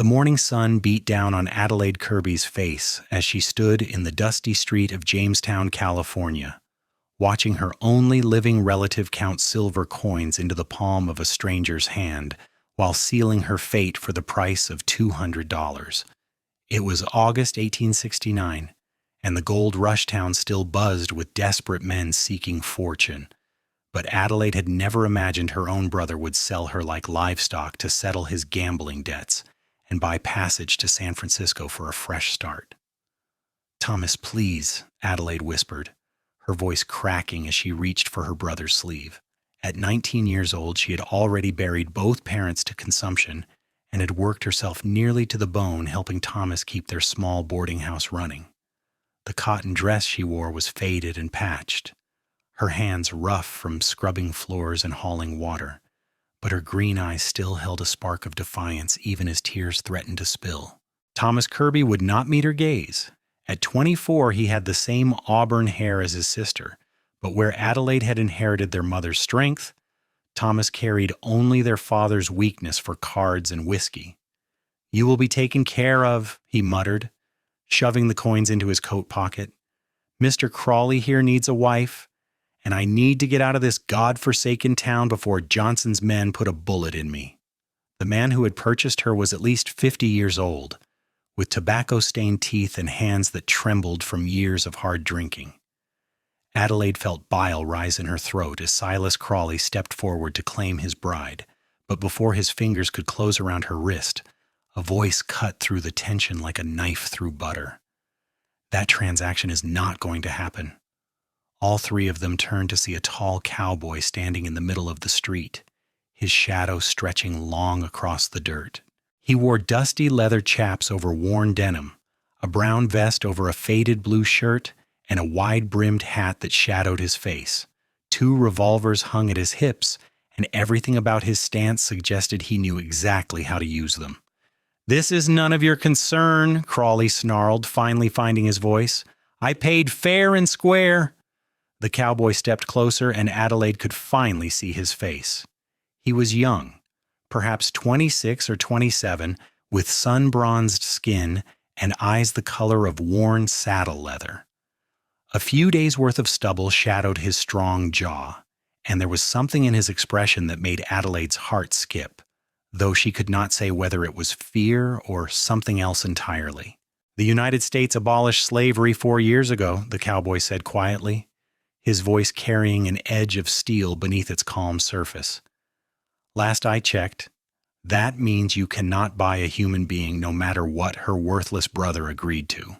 morning sun beat down on Adelaide Kirby's face as she stood in the dusty street of Jamestown, California, watching her only living relative count silver coins into the palm of a stranger's hand while sealing her fate for the price of $200. It was August 1869, and the gold rush town still buzzed with desperate men seeking fortune. But Adelaide had never imagined her own brother would sell her like livestock to settle his gambling debts and buy passage to San Francisco for a fresh start. "Thomas, please," Adelaide whispered, her voice cracking as she reached for her brother's sleeve. At 19 years old, she had already buried both parents to consumption and had worked herself nearly to the bone helping Thomas keep their small boarding house running. The cotton dress she wore was faded and patched, her hands rough from scrubbing floors and hauling water, but her green eyes still held a spark of defiance even as tears threatened to spill. Thomas Kirby would not meet her gaze. At 24, he had the same auburn hair as his sister, but where Adelaide had inherited their mother's strength, Thomas carried only their father's weakness for cards and whiskey. "You will be taken care of," he muttered, shoving the coins into his coat pocket. "Mr. Crawley here needs a wife, and I need to get out of this God-forsaken town before Johnson's men put a bullet in me." The man who had purchased her was at least 50 years old, with tobacco-stained teeth and hands that trembled from years of hard drinking. Adelaide felt bile rise in her throat as Silas Crawley stepped forward to claim his bride, but before his fingers could close around her wrist, a voice cut through the tension like a knife through butter. "That transaction is not going to happen." All three of them turned to see a tall cowboy standing in the middle of the street, his shadow stretching long across the dirt. He wore dusty leather chaps over worn denim, a brown vest over a faded blue shirt, and a wide-brimmed hat that shadowed his face. 2 revolvers hung at his hips, and everything about his stance suggested he knew exactly how to use them. "This is none of your concern," Crawley snarled, finally finding his voice. "I paid fair and square." The cowboy stepped closer, and Adelaide could finally see his face. He was young, perhaps 26 or 27, with sun-bronzed skin and eyes the color of worn saddle leather. A few days' worth of stubble shadowed his strong jaw, and there was something in his expression that made Adelaide's heart skip, though she could not say whether it was fear or something else entirely. "The United States abolished slavery 4 years ago," the cowboy said quietly, his voice carrying an edge of steel beneath its calm surface. "Last I checked, that means you cannot buy a human being no matter what her worthless brother agreed to."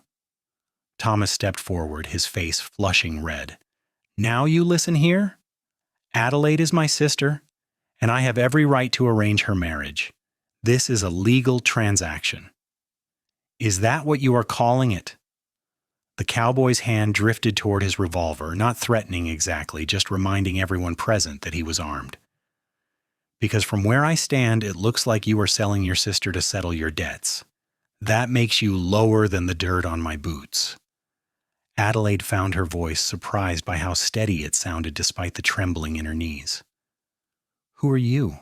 Thomas stepped forward, his face flushing red. "Now you listen here? Adelaide is my sister, and I have every right to arrange her marriage. This is a legal transaction." "Is that what you are calling it?" The cowboy's hand drifted toward his revolver, not threatening exactly, just reminding everyone present that he was armed. "Because from where I stand, it looks like you are selling your sister to settle your debts. That makes you lower than the dirt on my boots." Adelaide found her voice, surprised by how steady it sounded despite the trembling in her knees. "Who are you?"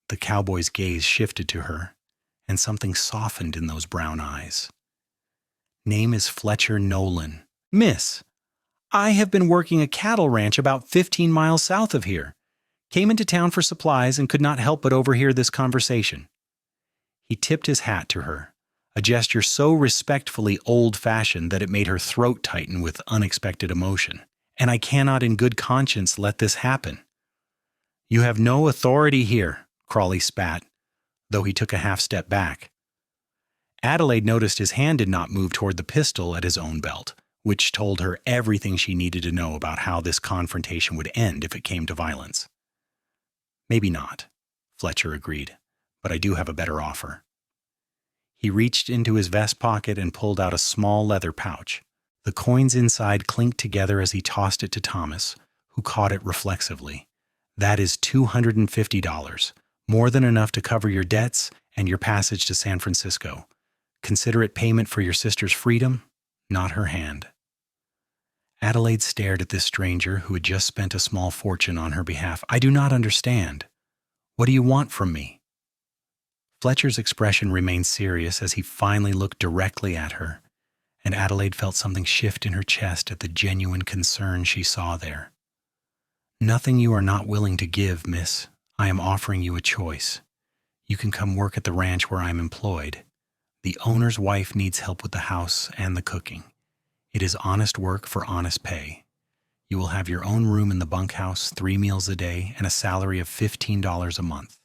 The cowboy's gaze shifted to her, and something softened in those brown eyes. "Name is Fletcher Nolan." "Miss, I have been working a cattle ranch about 15 miles south of here. Came into town for supplies and could not help but overhear this conversation." He tipped his hat to her, a gesture so respectfully old-fashioned that it made her throat tighten with unexpected emotion. "And I cannot in good conscience let this happen." "You have no authority here," Crawley spat, though he took a half-step back. Adelaide noticed his hand did not move toward the pistol at his own belt, which told her everything she needed to know about how this confrontation would end if it came to violence. "Maybe not," Fletcher agreed, "but I do have a better offer." He reached into his vest pocket and pulled out a small leather pouch. The coins inside clinked together as he tossed it to Thomas, who caught it reflexively. "That is $250, more than enough to cover your debts and your passage to San Francisco. Consider it payment for your sister's freedom, not her hand." Adelaide stared at this stranger who had just spent a small fortune on her behalf. "I do not understand. What do you want from me?" Fletcher's expression remained serious as he finally looked directly at her, and Adelaide felt something shift in her chest at the genuine concern she saw there. "Nothing you are not willing to give, miss. I am offering you a choice. You can come work at the ranch where I am employed. The owner's wife needs help with the house and the cooking. It is honest work for honest pay. You will have your own room in the bunkhouse, 3 meals a day, and a salary of $15 a month.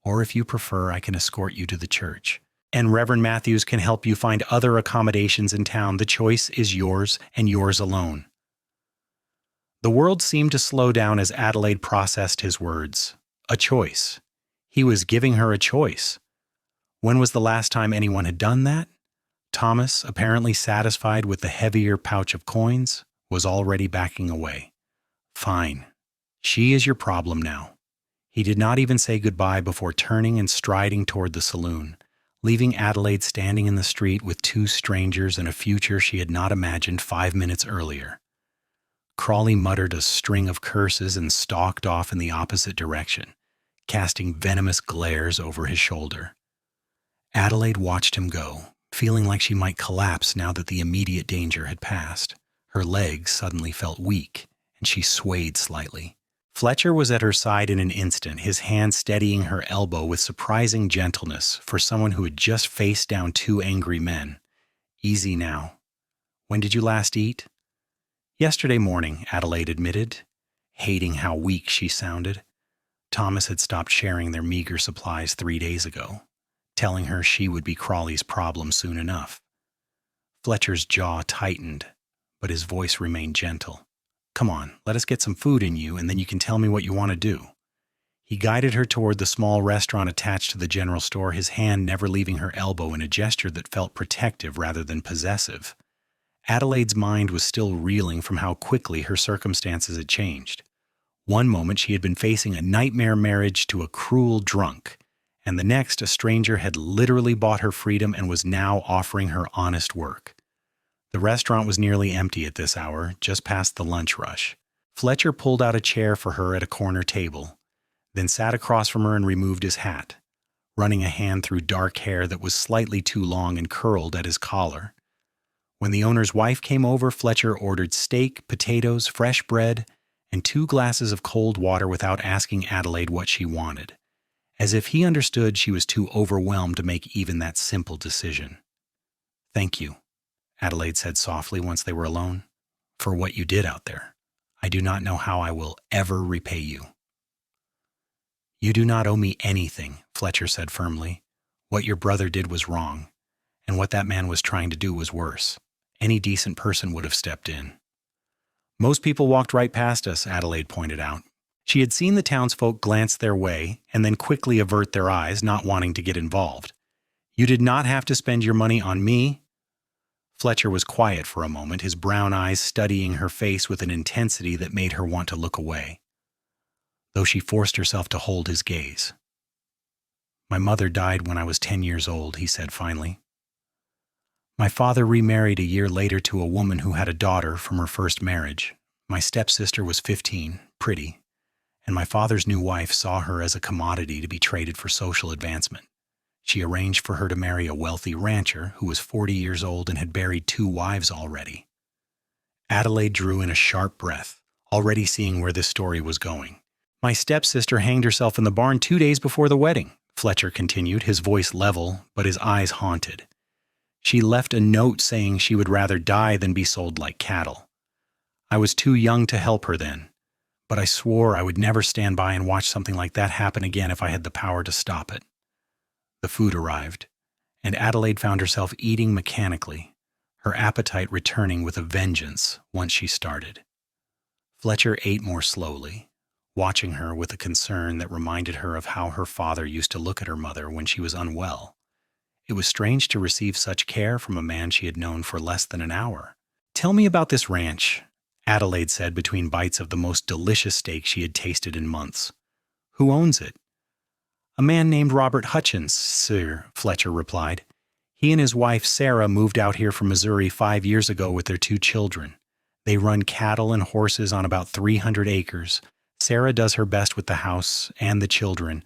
Or if you prefer, I can escort you to the church. And Reverend Matthews can help you find other accommodations in town. The choice is yours and yours alone." The world seemed to slow down as Adelaide processed his words. A choice. He was giving her a choice. When was the last time anyone had done that? Thomas, apparently satisfied with the heavier pouch of coins, was already backing away. "Fine. She is your problem now." He did not even say goodbye before turning and striding toward the saloon, leaving Adelaide standing in the street with 2 strangers and a future she had not imagined 5 minutes earlier. Crawley muttered a string of curses and stalked off in the opposite direction, casting venomous glares over his shoulder. Adelaide watched him go, feeling like she might collapse now that the immediate danger had passed. Her legs suddenly felt weak, and she swayed slightly. Fletcher was at her side in an instant, his hand steadying her elbow with surprising gentleness for someone who had just faced down 2 angry men. "Easy now. When did you last eat?" "Yesterday morning," Adelaide admitted, hating how weak she sounded. Thomas had stopped sharing their meager supplies 3 days ago, telling her she would be Crawley's problem soon enough. Fletcher's jaw tightened, but his voice remained gentle. "Come on, let us get some food in you, and then you can tell me what you want to do." He guided her toward the small restaurant attached to the general store, his hand never leaving her elbow in a gesture that felt protective rather than possessive. Adelaide's mind was still reeling from how quickly her circumstances had changed. One moment she had been facing a nightmare marriage to a cruel drunk, and the next a stranger had literally bought her freedom and was now offering her honest work. The restaurant was nearly empty at this hour, just past the lunch rush. Fletcher pulled out a chair for her at a corner table, then sat across from her and removed his hat, running a hand through dark hair that was slightly too long and curled at his collar. When the owner's wife came over, Fletcher ordered steak, potatoes, fresh bread, and 2 glasses of cold water without asking Adelaide what she wanted, as if he understood she was too overwhelmed to make even that simple decision. "Thank you," Adelaide said softly once they were alone, "for what you did out there. I do not know how I will ever repay you." "You do not owe me anything," Fletcher said firmly. "What your brother did was wrong, and what that man was trying to do was worse. Any decent person would have stepped in." "Most people walked right past us," Adelaide pointed out. She had seen the townsfolk glance their way and then quickly avert their eyes, not wanting to get involved. "You did not have to spend your money on me." Fletcher was quiet for a moment, his brown eyes studying her face with an intensity that made her want to look away, though she forced herself to hold his gaze. "My mother died when I was 10 years old," he said finally. "My father remarried a year later to a woman who had a daughter from her first marriage. My stepsister was 15, pretty, and my father's new wife saw her as a commodity to be traded for social advancement. She arranged for her to marry a wealthy rancher who was 40 years old and had buried 2 wives already." Adelaide drew in a sharp breath, already seeing where this story was going. "My stepsister hanged herself in the barn 2 days before the wedding," Fletcher continued, his voice level, but his eyes haunted. "She left a note saying she would rather die than be sold like cattle. I was too young to help her then, but I swore I would never stand by and watch something like that happen again if I had the power to stop it." The food arrived, and Adelaide found herself eating mechanically, her appetite returning with a vengeance once she started. Fletcher ate more slowly, watching her with a concern that reminded her of how her father used to look at her mother when she was unwell. It was strange to receive such care from a man she had known for less than an hour. "Tell me about this ranch," Adelaide said between bites of the most delicious steak she had tasted in months. "Who owns it?" "A man named Robert Hutchins, sir," Fletcher replied. "He and his wife Sarah moved out here from Missouri 5 years ago with their 2 children. They run cattle and horses on about 300 acres. Sarah does her best with the house and the children,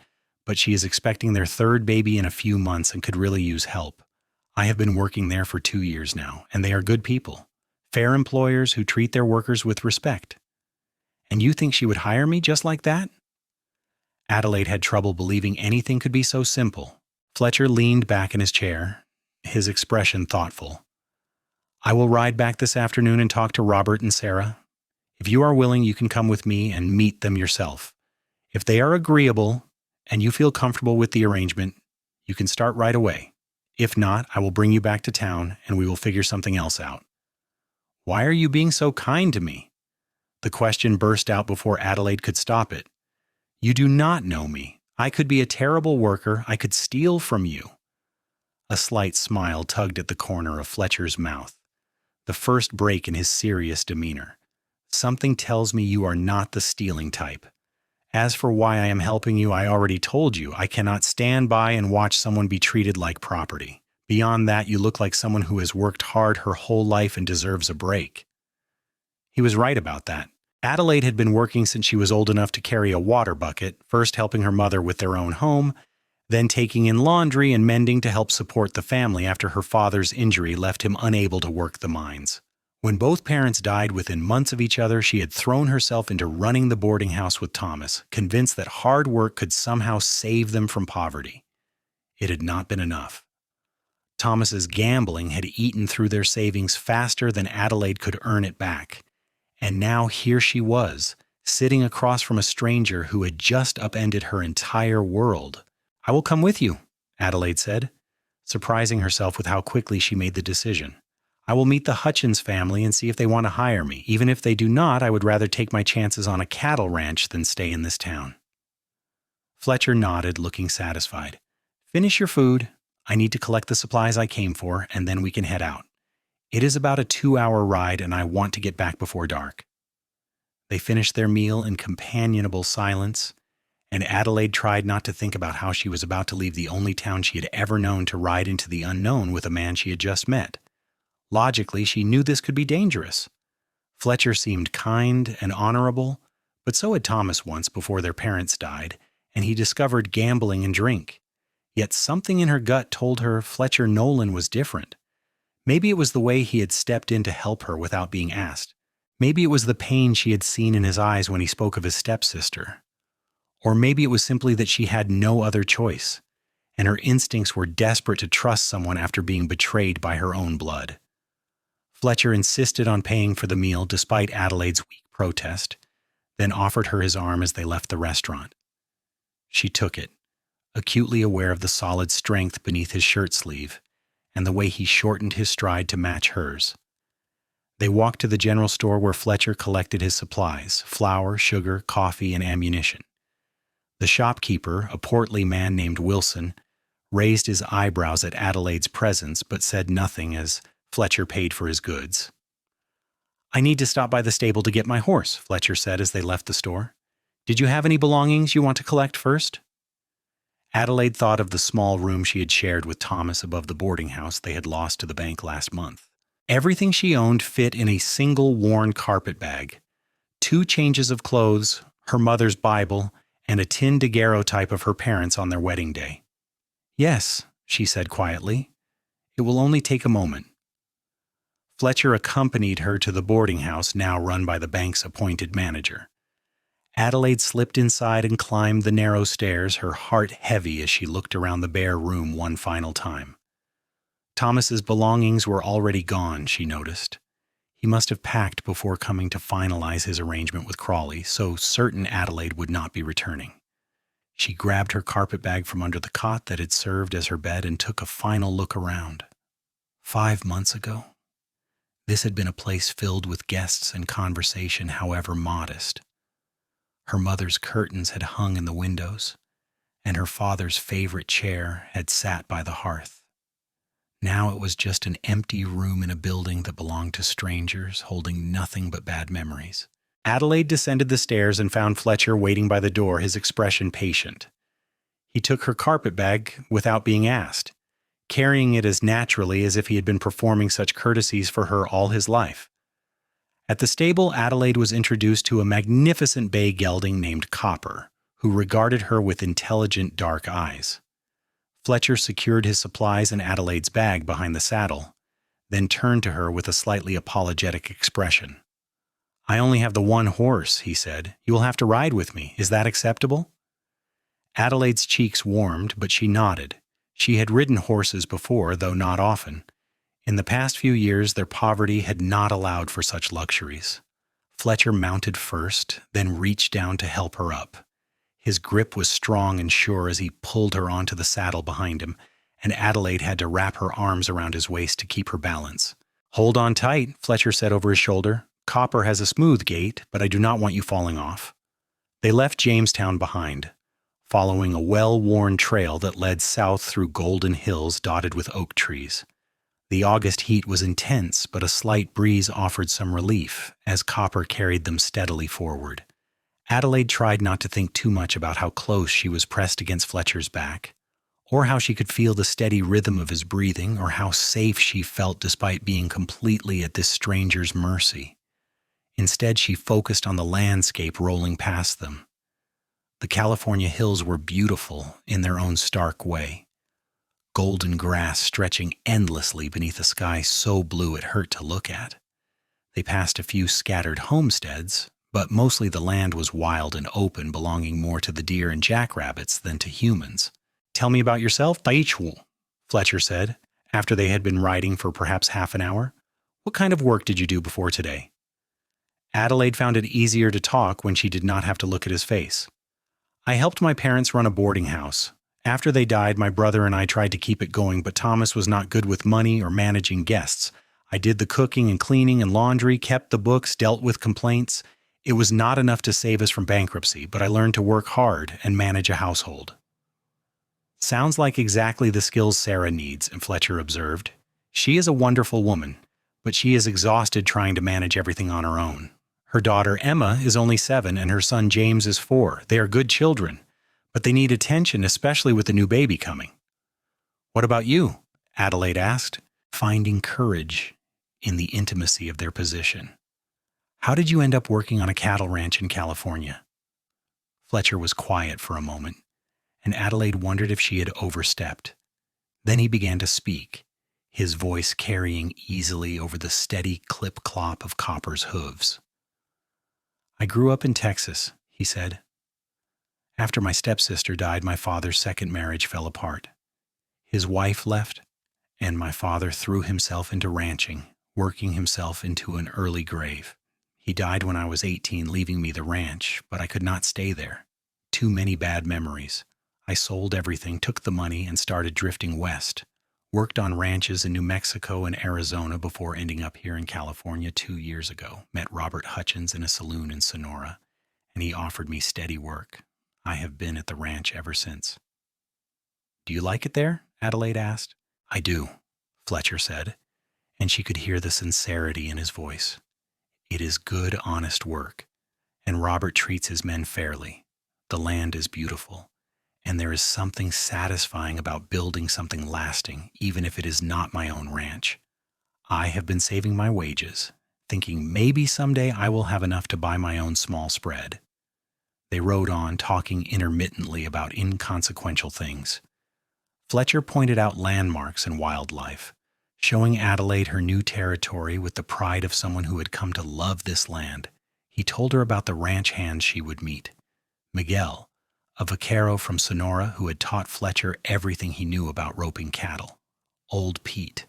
but she is expecting their third baby in a few months and could really use help. I have been working there for 2 years now, and they are good people, fair employers who treat their workers with respect. And you think she would hire me just like that?" Adelaide had trouble believing anything could be so simple. Fletcher leaned back in his chair, his expression thoughtful. "I will ride back this afternoon and talk to Robert and Sarah. If you are willing, you can come with me and meet them yourself. If they are agreeable and you feel comfortable with the arrangement, you can start right away. If not, I will bring you back to town and we will figure something else out." "Why are you being so kind to me?" The question burst out before Adelaide could stop it. "You do not know me. I could be a terrible worker. I could steal from you." A slight smile tugged at the corner of Fletcher's mouth, the first break in his serious demeanor. "Something tells me you are not the stealing type. As for why I am helping you, I already told you. I cannot stand by and watch someone be treated like property. Beyond that, you look like someone who has worked hard her whole life and deserves a break." He was right about that. Adelaide had been working since she was old enough to carry a water bucket, first helping her mother with their own home, then taking in laundry and mending to help support the family after her father's injury left him unable to work the mines. When both parents died within months of each other, she had thrown herself into running the boarding house with Thomas, convinced that hard work could somehow save them from poverty. It had not been enough. Thomas's gambling had eaten through their savings faster than Adelaide could earn it back. And now here she was, sitting across from a stranger who had just upended her entire world. "I will come with you," Adelaide said, surprising herself with how quickly she made the decision. "I will meet the Hutchins family and see if they want to hire me. Even if they do not, I would rather take my chances on a cattle ranch than stay in this town." Fletcher nodded, looking satisfied. "Finish your food. I need to collect the supplies I came for, and then we can head out. It is about a 2-hour ride, and I want to get back before dark." They finished their meal in companionable silence, and Adelaide tried not to think about how she was about to leave the only town she had ever known to ride into the unknown with a man she had just met. Logically, she knew this could be dangerous. Fletcher seemed kind and honorable, but so had Thomas once before their parents died, and he discovered gambling and drink. Yet something in her gut told her Fletcher Nolan was different. Maybe it was the way he had stepped in to help her without being asked. Maybe it was the pain she had seen in his eyes when he spoke of his stepsister. Or maybe it was simply that she had no other choice, and her instincts were desperate to trust someone after being betrayed by her own blood. Fletcher insisted on paying for the meal despite Adelaide's weak protest, then offered her his arm as they left the restaurant. She took it, acutely aware of the solid strength beneath his shirt sleeve and the way he shortened his stride to match hers. They walked to the general store where Fletcher collected his supplies: flour, sugar, coffee, and ammunition. The shopkeeper, a portly man named Wilson, raised his eyebrows at Adelaide's presence but said nothing as Fletcher paid for his goods. "I need to stop by the stable to get my horse," Fletcher said as they left the store. "Did you have any belongings you want to collect first?" Adelaide thought of the small room she had shared with Thomas above the boarding house they had lost to the bank last month. Everything she owned fit in a single worn carpet bag: 2 changes of clothes, her mother's Bible, and a tin daguerreotype of her parents on their wedding day. "Yes," she said quietly. "It will only take a moment." Fletcher accompanied her to the boarding house now run by the bank's appointed manager. Adelaide slipped inside and climbed the narrow stairs, her heart heavy as she looked around the bare room one final time. Thomas's belongings were already gone, she noticed. He must have packed before coming to finalize his arrangement with Crawley, so certain Adelaide would not be returning. She grabbed her carpetbag from under the cot that had served as her bed and took a final look around. 5 months ago, this had been a place filled with guests and conversation, however modest. Her mother's curtains had hung in the windows, and her father's favorite chair had sat by the hearth. Now it was just an empty room in a building that belonged to strangers, holding nothing but bad memories. Adelaide descended the stairs and found Fletcher waiting by the door, his expression patient. He took her carpetbag without being asked, carrying it as naturally as if he had been performing such courtesies for her all his life. At the stable, Adelaide was introduced to a magnificent bay gelding named Copper, who regarded her with intelligent dark eyes. Fletcher secured his supplies in Adelaide's bag behind the saddle, then turned to her with a slightly apologetic expression. "I only have the one horse," he said. "You will have to ride with me. Is that acceptable?" Adelaide's cheeks warmed, but she nodded. She had ridden horses before, though not often. In the past few years, their poverty had not allowed for such luxuries. Fletcher mounted first, then reached down to help her up. His grip was strong and sure as he pulled her onto the saddle behind him, and Adelaide had to wrap her arms around his waist to keep her balance. "Hold on tight," Fletcher said over his shoulder. "Copper has a smooth gait, but I do not want you falling off." They left Jamestown behind, following a well-worn trail that led south through golden hills dotted with oak trees. The August heat was intense, but a slight breeze offered some relief as Copper carried them steadily forward. Adelaide tried not to think too much about how close she was pressed against Fletcher's back, or how she could feel the steady rhythm of his breathing, or how safe she felt despite being completely at this stranger's mercy. Instead, she focused on the landscape rolling past them. The California hills were beautiful in their own stark way. Golden grass stretching endlessly beneath a sky so blue it hurt to look at. They passed a few scattered homesteads, but mostly the land was wild and open, belonging more to the deer and jackrabbits than to humans. "Tell me about yourself, Taichwu," Fletcher said, after they had been riding for perhaps half an hour. "What kind of work did you do before today?" Adelaide found it easier to talk when she did not have to look at his face. "I helped my parents run a boarding house. After they died, my brother and I tried to keep it going, but Thomas was not good with money or managing guests. I did the cooking and cleaning and laundry, kept the books, dealt with complaints. It was not enough to save us from bankruptcy, but I learned to work hard and manage a household." "Sounds like exactly the skills Sarah needs," Fletcher observed. "She is a wonderful woman, but she is exhausted trying to manage everything on her own. Her daughter Emma is only 7 and her son James is 4. They are good children, but they need attention, especially with the new baby coming." "What about you?" Adelaide asked, finding courage in the intimacy of their position. "How did you end up working on a cattle ranch in California?" Fletcher was quiet for a moment, and Adelaide wondered if she had overstepped. Then he began to speak, his voice carrying easily over the steady clip-clop of Copper's hooves. "I grew up in Texas," he said. "After my stepsister died, my father's second marriage fell apart. His wife left, and my father threw himself into ranching, working himself into an early grave. He died when I was 18, leaving me the ranch, but I could not stay there. Too many bad memories. I sold everything, took the money, and started drifting west. Worked on ranches in New Mexico and Arizona before ending up here in California 2 years ago. Met Robert Hutchins in a saloon in Sonora, and he offered me steady work. I have been at the ranch ever since." "Do you like it there?" Adelaide asked. "I do," Fletcher said, and she could hear the sincerity in his voice. "It is good, honest work, and Robert treats his men fairly. The land is beautiful, and there is something satisfying about building something lasting, even if it is not my own ranch. I have been saving my wages, thinking maybe someday I will have enough to buy my own small spread." They rode on, talking intermittently about inconsequential things. Fletcher pointed out landmarks and wildlife, showing Adelaide her new territory with the pride of someone who had come to love this land. He told her about the ranch hands she would meet. Miguel, a vaquero from Sonora who had taught Fletcher everything he knew about roping cattle. Old Pete,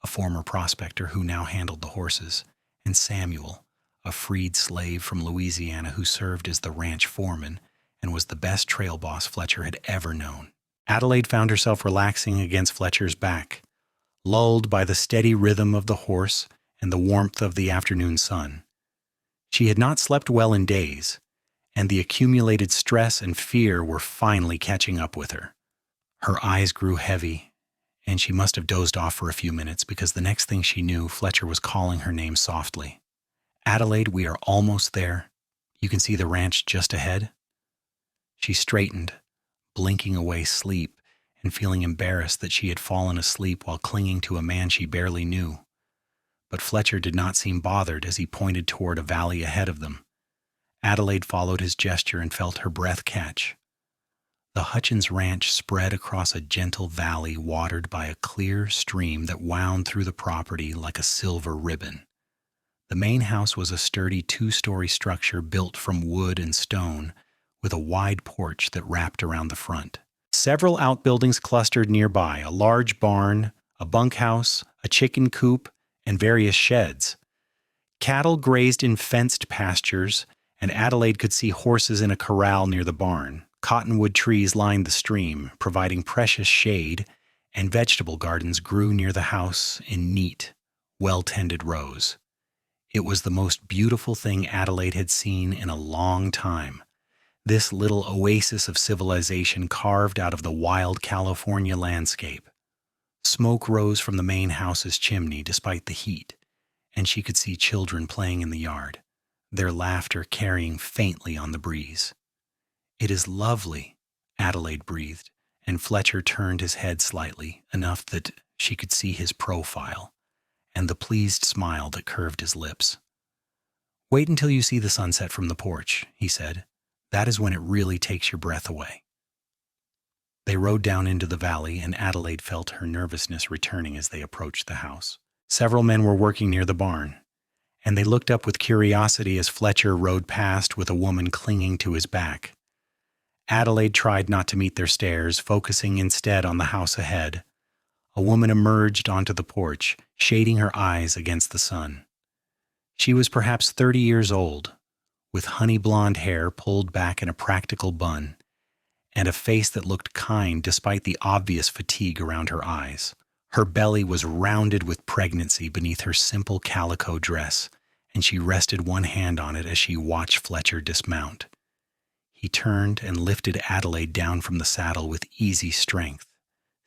a former prospector who now handled the horses. And Samuel, a freed slave from Louisiana who served as the ranch foreman and was the best trail boss Fletcher had ever known. Adelaide found herself relaxing against Fletcher's back, lulled by the steady rhythm of the horse and the warmth of the afternoon sun. She had not slept well in days, and the accumulated stress and fear were finally catching up with her. Her eyes grew heavy, and she must have dozed off for a few minutes because the next thing she knew, Fletcher was calling her name softly. "Adelaide, we are almost there. You can see the ranch just ahead." She straightened, blinking away sleep and feeling embarrassed that she had fallen asleep while clinging to a man she barely knew. But Fletcher did not seem bothered as he pointed toward a valley ahead of them. Adelaide followed his gesture and felt her breath catch. The Hutchins Ranch spread across a gentle valley watered by a clear stream that wound through the property like a silver ribbon. The main house was a sturdy two-story structure built from wood and stone, with a wide porch that wrapped around the front. Several outbuildings clustered nearby, a large barn, a bunkhouse, a chicken coop, and various sheds. Cattle grazed in fenced pastures, and Adelaide could see horses in a corral near the barn. Cottonwood trees lined the stream, providing precious shade, and vegetable gardens grew near the house in neat, well-tended rows. It was the most beautiful thing Adelaide had seen in a long time. This little oasis of civilization carved out of the wild California landscape. Smoke rose from the main house's chimney despite the heat, and she could see children playing in the yard, their laughter carrying faintly on the breeze. "It is lovely," Adelaide breathed, and Fletcher turned his head slightly, enough that she could see his profile, and the pleased smile that curved his lips. "Wait until you see the sunset from the porch," he said. "That is when it really takes your breath away." They rode down into the valley, and Adelaide felt her nervousness returning as they approached the house. Several men were working near the barn, and they looked up with curiosity as Fletcher rode past with a woman clinging to his back. Adelaide tried not to meet their stares, focusing instead on the house ahead. A woman emerged onto the porch, shading her eyes against the sun. She was perhaps 30 years old, with honey-blonde hair pulled back in a practical bun, and a face that looked kind despite the obvious fatigue around her eyes. Her belly was rounded with pregnancy beneath her simple calico dress, and she rested one hand on it as she watched Fletcher dismount. He turned and lifted Adelaide down from the saddle with easy strength,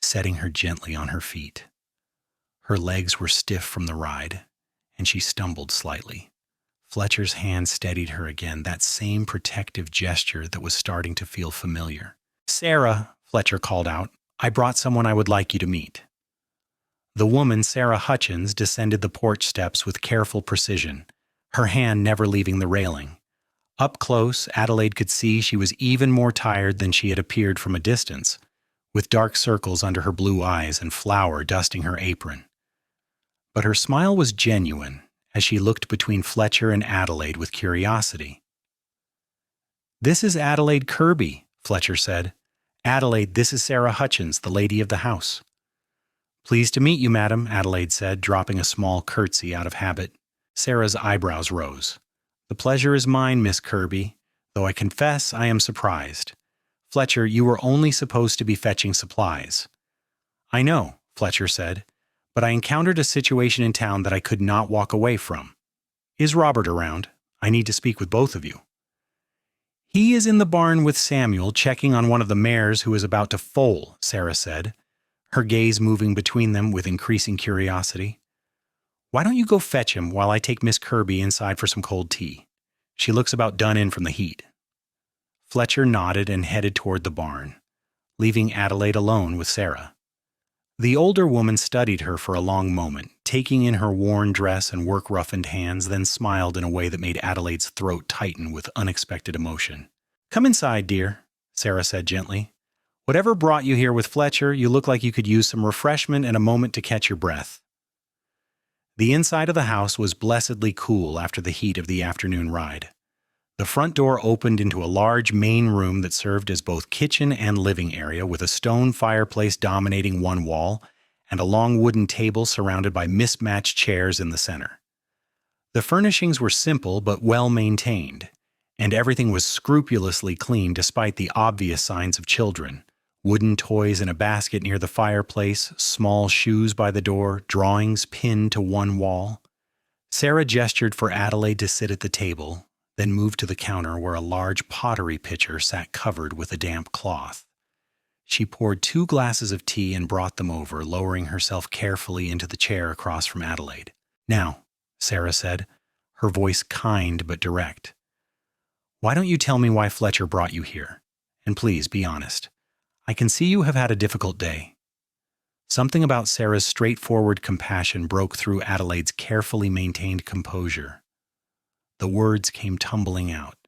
setting her gently on her feet. Her legs were stiff from the ride, and she stumbled slightly. Fletcher's hand steadied her again, that same protective gesture that was starting to feel familiar. "Sarah," Fletcher called out, "I brought someone I would like you to meet." The woman, Sarah Hutchins, descended the porch steps with careful precision, her hand never leaving the railing. Up close, Adelaide could see she was even more tired than she had appeared from a distance, with dark circles under her blue eyes and flour dusting her apron. But her smile was genuine as she looked between Fletcher and Adelaide with curiosity. "This is Adelaide Kirby," Fletcher said. "Adelaide, this is Sarah Hutchins, the lady of the house." "Pleased to meet you, madam," Adelaide said, dropping a small curtsy out of habit. Sarah's eyebrows rose. "The pleasure is mine, Miss Kirby, though I confess I am surprised. Fletcher, you were only supposed to be fetching supplies." "I know," Fletcher said, "but I encountered a situation in town that I could not walk away from. Is Robert around? I need to speak with both of you." "He is in the barn with Samuel, checking on one of the mares who is about to foal," Sarah said, her gaze moving between them with increasing curiosity. "Why don't you go fetch him while I take Miss Kirby inside for some cold tea? She looks about done in from the heat." Fletcher nodded and headed toward the barn, leaving Adelaide alone with Sarah. The older woman studied her for a long moment, taking in her worn dress and work-roughened hands, then smiled in a way that made Adelaide's throat tighten with unexpected emotion. "Come inside, dear," Sarah said gently. "Whatever brought you here with Fletcher, you look like you could use some refreshment and a moment to catch your breath." The inside of the house was blessedly cool after the heat of the afternoon ride. The front door opened into a large main room that served as both kitchen and living area, with a stone fireplace dominating one wall and a long wooden table surrounded by mismatched chairs in the center. The furnishings were simple but well maintained, and everything was scrupulously clean despite the obvious signs of children. Wooden toys in a basket near the fireplace, small shoes by the door, drawings pinned to one wall. Sarah gestured for Adelaide to sit at the table, then moved to the counter where a large pottery pitcher sat covered with a damp cloth. She poured 2 glasses of tea and brought them over, lowering herself carefully into the chair across from Adelaide. "Now," Sarah said, her voice kind but direct, "why don't you tell me why Fletcher brought you here? And please be honest. I can see you have had a difficult day." Something about Sarah's straightforward compassion broke through Adelaide's carefully maintained composure. The words came tumbling out.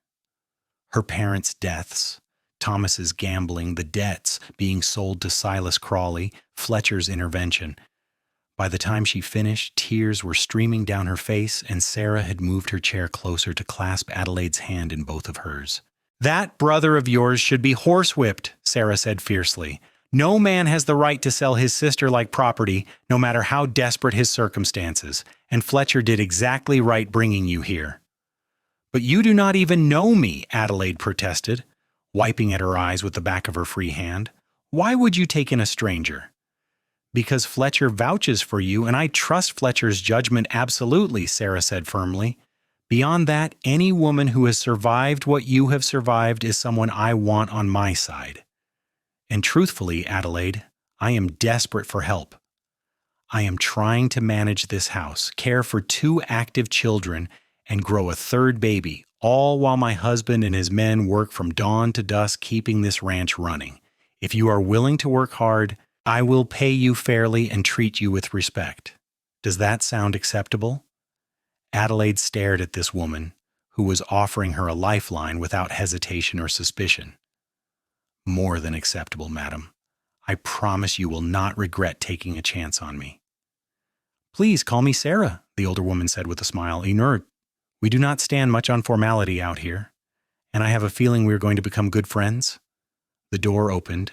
Her parents' deaths, Thomas's gambling, the debts being sold to Silas Crawley, Fletcher's intervention. By the time she finished, tears were streaming down her face, and Sarah had moved her chair closer to clasp Adelaide's hand in both of hers. "That brother of yours should be horsewhipped," Sarah said fiercely. "No man has the right to sell his sister like property, no matter how desperate his circumstances, and Fletcher did exactly right bringing you here." "But you do not even know me," Adelaide protested, wiping at her eyes with the back of her free hand. "Why would you take in a stranger?" "Because Fletcher vouches for you, and I trust Fletcher's judgment absolutely," Sarah said firmly. "Beyond that, any woman who has survived what you have survived is someone I want on my side. And truthfully, Adelaide, I am desperate for help. I am trying to manage this house, care for 2 active children, and grow a 3rd baby, all while my husband and his men work from dawn to dusk keeping this ranch running. If you are willing to work hard, I will pay you fairly and treat you with respect. Does that sound acceptable?" Adelaide stared at this woman, who was offering her a lifeline without hesitation or suspicion. "More than acceptable, madam. I promise you will not regret taking a chance on me." "Please call me Sarah," the older woman said with a smile. "Inert, we do not stand much on formality out here, and I have a feeling we are going to become good friends." The door opened,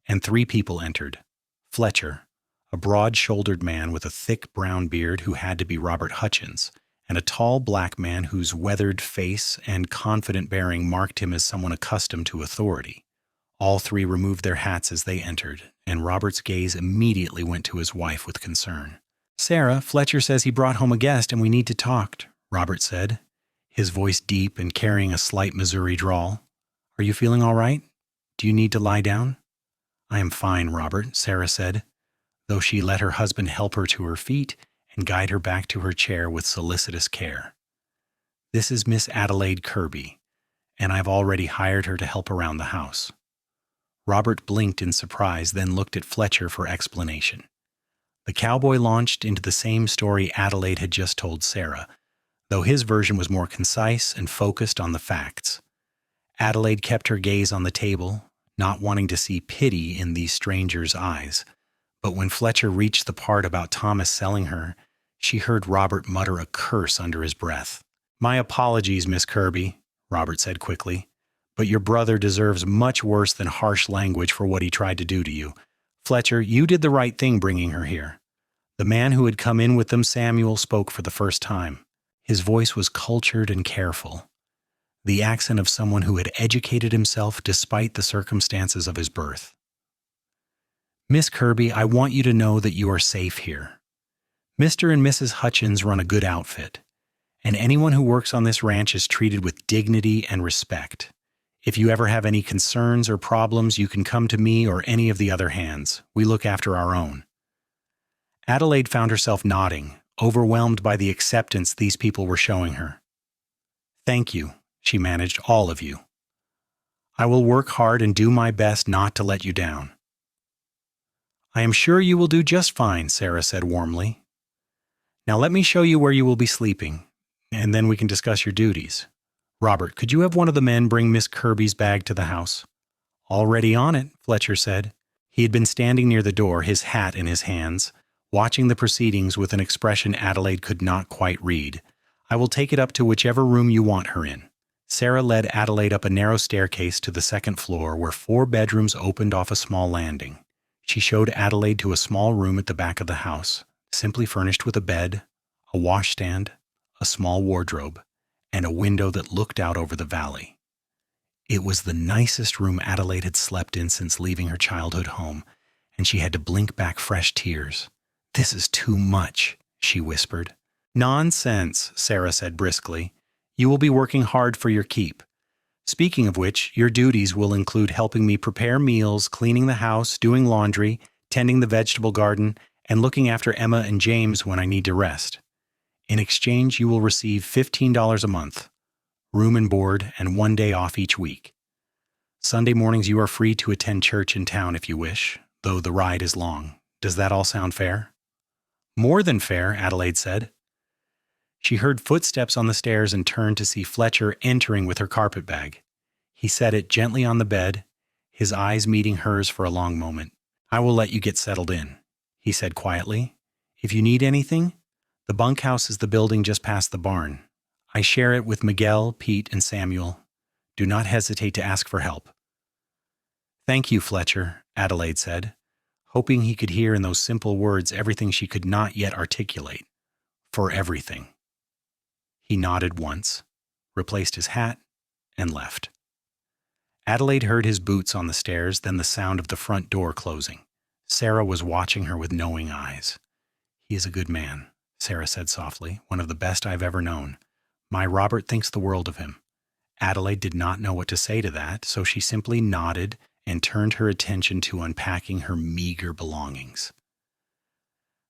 and 3 people entered. Fletcher, a broad-shouldered man with a thick brown beard who had to be Robert Hutchins, and a tall black man whose weathered face and confident bearing marked him as someone accustomed to authority. All 3 removed their hats as they entered, and Robert's gaze immediately went to his wife with concern. "Sarah, Fletcher says he brought home a guest and we need to talk," Robert said, his voice deep and carrying a slight Missouri drawl. "Are you feeling all right? Do you need to lie down?" "I am fine, Robert," Sarah said, though she let her husband help her to her feet and guide her back to her chair with solicitous care. "This is Miss Adelaide Kirby, and I've already hired her to help around the house." Robert blinked in surprise, then looked at Fletcher for explanation. The cowboy launched into the same story Adelaide had just told Sarah, though his version was more concise and focused on the facts. Adelaide kept her gaze on the table, not wanting to see pity in these strangers' eyes. But when Fletcher reached the part about Thomas selling her, she heard Robert mutter a curse under his breath. "My apologies, Miss Kirby," Robert said quickly, "but your brother deserves much worse than harsh language for what he tried to do to you. Fletcher, you did the right thing bringing her here." The man who had come in with them, Samuel, spoke for the first time. His voice was cultured and careful, the accent of someone who had educated himself despite the circumstances of his birth. "Miss Kirby, I want you to know that you are safe here. Mr. and Mrs. Hutchins run a good outfit, and anyone who works on this ranch is treated with dignity and respect. If you ever have any concerns or problems, you can come to me or any of the other hands. We look after our own." Adelaide found herself nodding, overwhelmed by the acceptance these people were showing her. "Thank you," she managed, "all of you. I will work hard and do my best not to let you down." "I am sure you will do just fine," Sarah said warmly. "Now let me show you where you will be sleeping, and then we can discuss your duties. Robert, could you have one of the men bring Miss Kirby's bag to the house?" "Already on it," Fletcher said. He had been standing near the door, his hat in his hands, watching the proceedings with an expression Adelaide could not quite read. "I will take it up to whichever room you want her in." Sarah led Adelaide up a narrow staircase to the 2nd floor where 4 bedrooms opened off a small landing. She showed Adelaide to a small room at the back of the house, simply furnished with a bed, a washstand, a small wardrobe, and a window that looked out over the valley. It was the nicest room Adelaide had slept in since leaving her childhood home, and she had to blink back fresh tears. "This is too much," she whispered. "Nonsense," Sarah said briskly. "You will be working hard for your keep. Speaking of which, your duties will include helping me prepare meals, cleaning the house, doing laundry, tending the vegetable garden, and looking after Emma and James when I need to rest. In exchange, you will receive $15 a month, room and board, and 1 day off each week. Sunday mornings you are free to attend church in town if you wish, though the ride is long. Does that all sound fair?" "More than fair," Adelaide said. She heard footsteps on the stairs and turned to see Fletcher entering with her carpet bag. He set it gently on the bed, his eyes meeting hers for a long moment. "I will let you get settled in," he said quietly. "If you need anything, the bunkhouse is the building just past the barn. I share it with Miguel, Pete, and Samuel. Do not hesitate to ask for help." "Thank you, Fletcher," Adelaide said, hoping he could hear in those simple words everything she could not yet articulate. "For everything." He nodded once, replaced his hat, and left. Adelaide heard his boots on the stairs, then the sound of the front door closing. Sarah was watching her with knowing eyes. "He is a good man," Sarah said softly, "one of the best I've ever known. My Robert thinks the world of him." Adelaide did not know what to say to that, so she simply nodded and turned her attention to unpacking her meager belongings.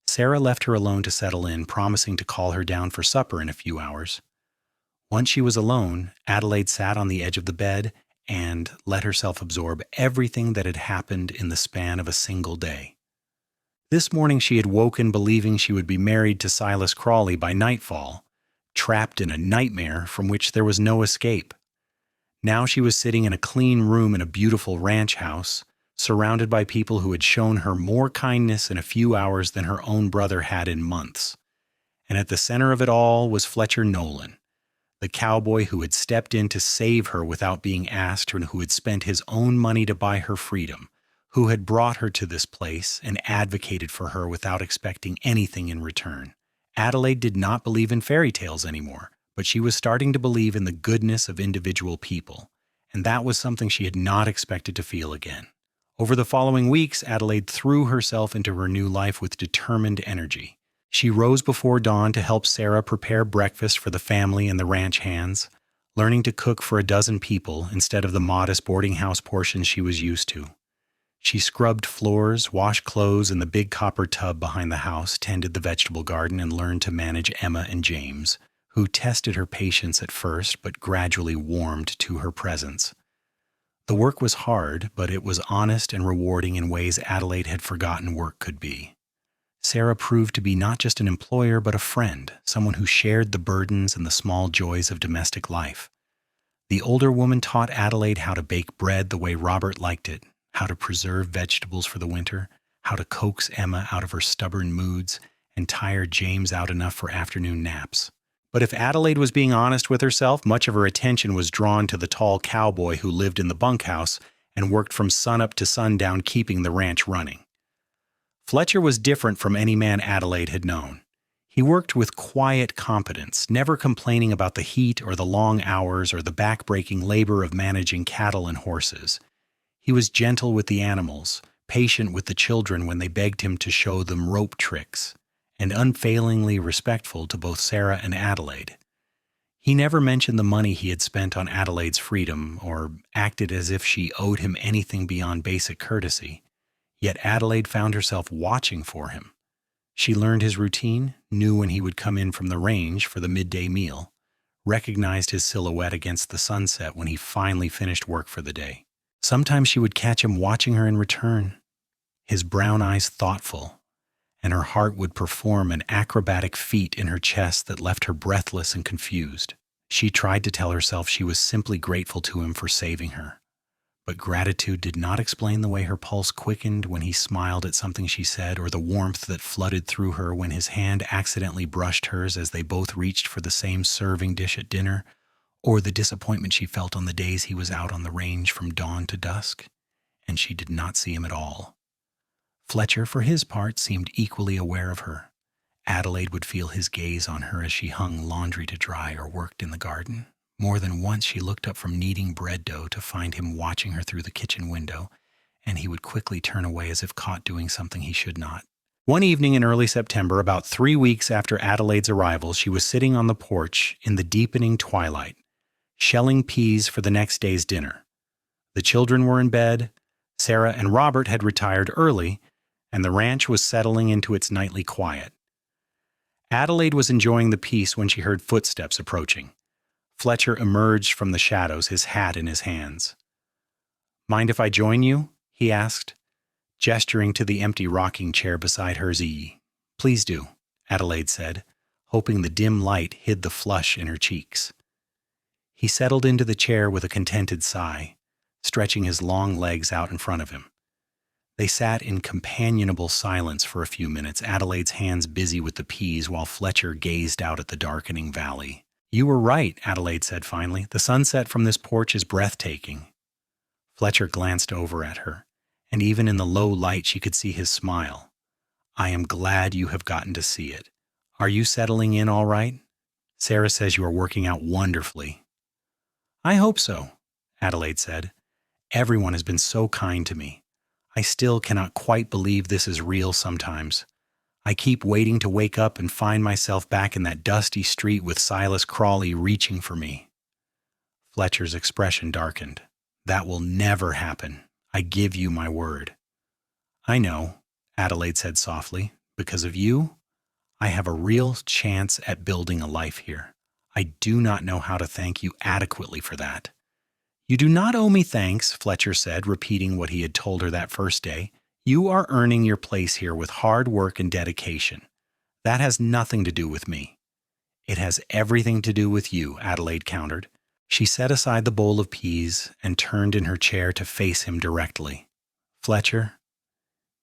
Sarah left her alone to settle in, promising to call her down for supper in a few hours. Once she was alone, Adelaide sat on the edge of the bed and let herself absorb everything that had happened in the span of a single day. This morning she had woken believing she would be married to Silas Crawley by nightfall, trapped in a nightmare from which there was no escape. Now she was sitting in a clean room in a beautiful ranch house, surrounded by people who had shown her more kindness in a few hours than her own brother had in months. And at the center of it all was Fletcher Nolan, the cowboy who had stepped in to save her without being asked and who had spent his own money to buy her freedom, who had brought her to this place and advocated for her without expecting anything in return. Adelaide did not believe in fairy tales anymore, but she was starting to believe in the goodness of individual people, and that was something she had not expected to feel again. Over the following weeks, Adelaide threw herself into her new life with determined energy. She rose before dawn to help Sarah prepare breakfast for the family and the ranch hands, learning to cook for a dozen people instead of the modest boarding house portions she was used to. She scrubbed floors, washed clothes in the big copper tub behind the house, tended the vegetable garden, and learned to manage Emma and James, who tested her patience at first but gradually warmed to her presence. The work was hard, but it was honest and rewarding in ways Adelaide had forgotten work could be. Sarah proved to be not just an employer but a friend, someone who shared the burdens and the small joys of domestic life. The older woman taught Adelaide how to bake bread the way Robert liked it, how to preserve vegetables for the winter, how to coax Emma out of her stubborn moods, and tire James out enough for afternoon naps. But if Adelaide was being honest with herself, much of her attention was drawn to the tall cowboy who lived in the bunkhouse and worked from sunup to sundown keeping the ranch running. Fletcher was different from any man Adelaide had known. He worked with quiet competence, never complaining about the heat or the long hours or the back-breaking labor of managing cattle and horses. He was gentle with the animals, patient with the children when they begged him to show them rope tricks, and unfailingly respectful to both Sarah and Adelaide. He never mentioned the money he had spent on Adelaide's freedom or acted as if she owed him anything beyond basic courtesy. Yet Adelaide found herself watching for him. She learned his routine, knew when he would come in from the range for the midday meal, recognized his silhouette against the sunset when he finally finished work for the day. Sometimes she would catch him watching her in return, his brown eyes thoughtful, and her heart would perform an acrobatic feat in her chest that left her breathless and confused. She tried to tell herself she was simply grateful to him for saving her. But gratitude did not explain the way her pulse quickened when he smiled at something she said, or the warmth that flooded through her when his hand accidentally brushed hers as they both reached for the same serving dish at dinner, or the disappointment she felt on the days he was out on the range from dawn to dusk, and she did not see him at all. Fletcher, for his part, seemed equally aware of her. Adelaide would feel his gaze on her as she hung laundry to dry or worked in the garden. More than once she looked up from kneading bread dough to find him watching her through the kitchen window, and he would quickly turn away as if caught doing something he should not. One evening in early September, about 3 weeks after Adelaide's arrival, she was sitting on the porch in the deepening twilight, shelling peas for the next day's dinner. The children were in bed, Sarah and Robert had retired early, and the ranch was settling into its nightly quiet. Adelaide was enjoying the peace when she heard footsteps approaching. Fletcher emerged from the shadows, his hat in his hands. "Mind if I join you?" he asked, gesturing to the empty rocking chair beside hers. "Please do," Adelaide said, hoping the dim light hid the flush in her cheeks. He settled into the chair with a contented sigh, stretching his long legs out in front of him. They sat in companionable silence for a few minutes, Adelaide's hands busy with the peas while Fletcher gazed out at the darkening valley. "You were right," Adelaide said finally. "The sunset from this porch is breathtaking." Fletcher glanced over at her, and even in the low light she could see his smile. "I am glad you have gotten to see it. Are you settling in all right? Sarah says you are working out wonderfully." "I hope so," Adelaide said. "Everyone has been so kind to me. I still cannot quite believe this is real sometimes. I keep waiting to wake up and find myself back in that dusty street with Silas Crawley reaching for me." Fletcher's expression darkened. "That will never happen. I give you my word." "I know," Adelaide said softly. "Because of you, I have a real chance at building a life here. I do not know how to thank you adequately for that." "You do not owe me thanks," Fletcher said, repeating what he had told her that first day. "You are earning your place here with hard work and dedication. That has nothing to do with me." "It has everything to do with you," Adelaide countered. She set aside the bowl of peas and turned in her chair to face him directly. "Fletcher,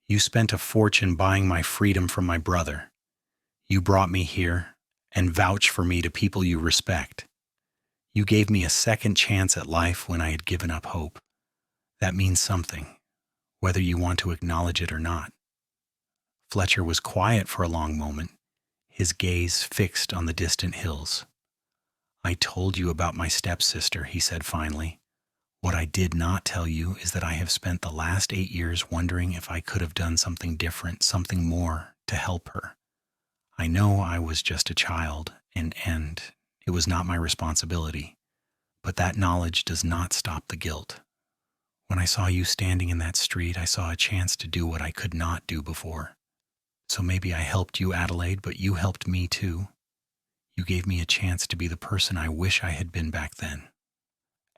you spent a fortune buying my freedom from my brother. You brought me here and vouched for me to people you respect. You gave me a second chance at life when I had given up hope. That means something, whether you want to acknowledge it or not." Fletcher was quiet for a long moment, his gaze fixed on the distant hills. "I told you about my stepsister," he said finally. "What I did not tell you is that I have spent the last 8 years wondering if I could have done something different, something more, to help her. I know I was just a child, and it was not my responsibility, but that knowledge does not stop the guilt. When I saw you standing in that street, I saw a chance to do what I could not do before. So maybe I helped you, Adelaide, but you helped me too. You gave me a chance to be the person I wish I had been back then."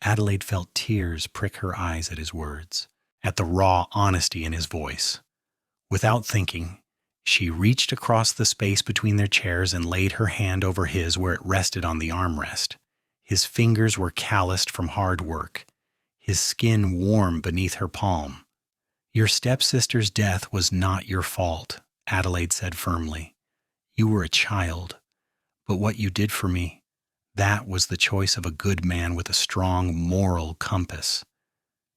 Adelaide felt tears prick her eyes at his words, at the raw honesty in his voice. Without thinking, she reached across the space between their chairs and laid her hand over his where it rested on the armrest. His fingers were calloused from hard work, his skin warm beneath her palm. "Your stepsister's death was not your fault," Adelaide said firmly. "You were a child, but what you did for me, that was the choice of a good man with a strong moral compass.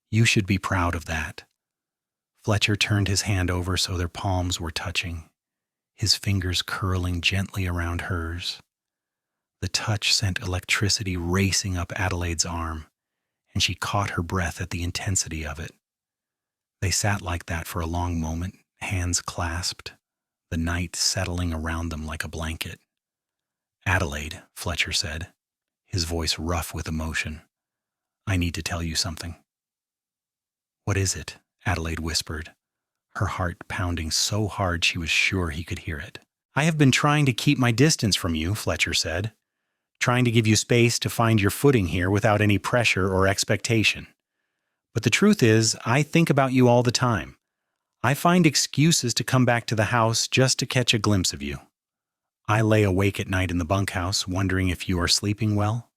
You should be proud of that." Fletcher turned his hand over so their palms were touching, his fingers curling gently around hers. The touch sent electricity racing up Adelaide's arm, and she caught her breath at the intensity of it. They sat like that for a long moment, hands clasped, the night settling around them like a blanket. "Adelaide," Fletcher said, his voice rough with emotion, "I need to tell you something." "What is it?" Adelaide whispered, her heart pounding so hard she was sure he could hear it. "I have been trying to keep my distance from you," Fletcher said, "trying to give you space to find your footing here without any pressure or expectation. But the truth is, I think about you all the time. I find excuses to come back to the house just to catch a glimpse of you. I lay awake at night in the bunkhouse wondering if you are sleeping well,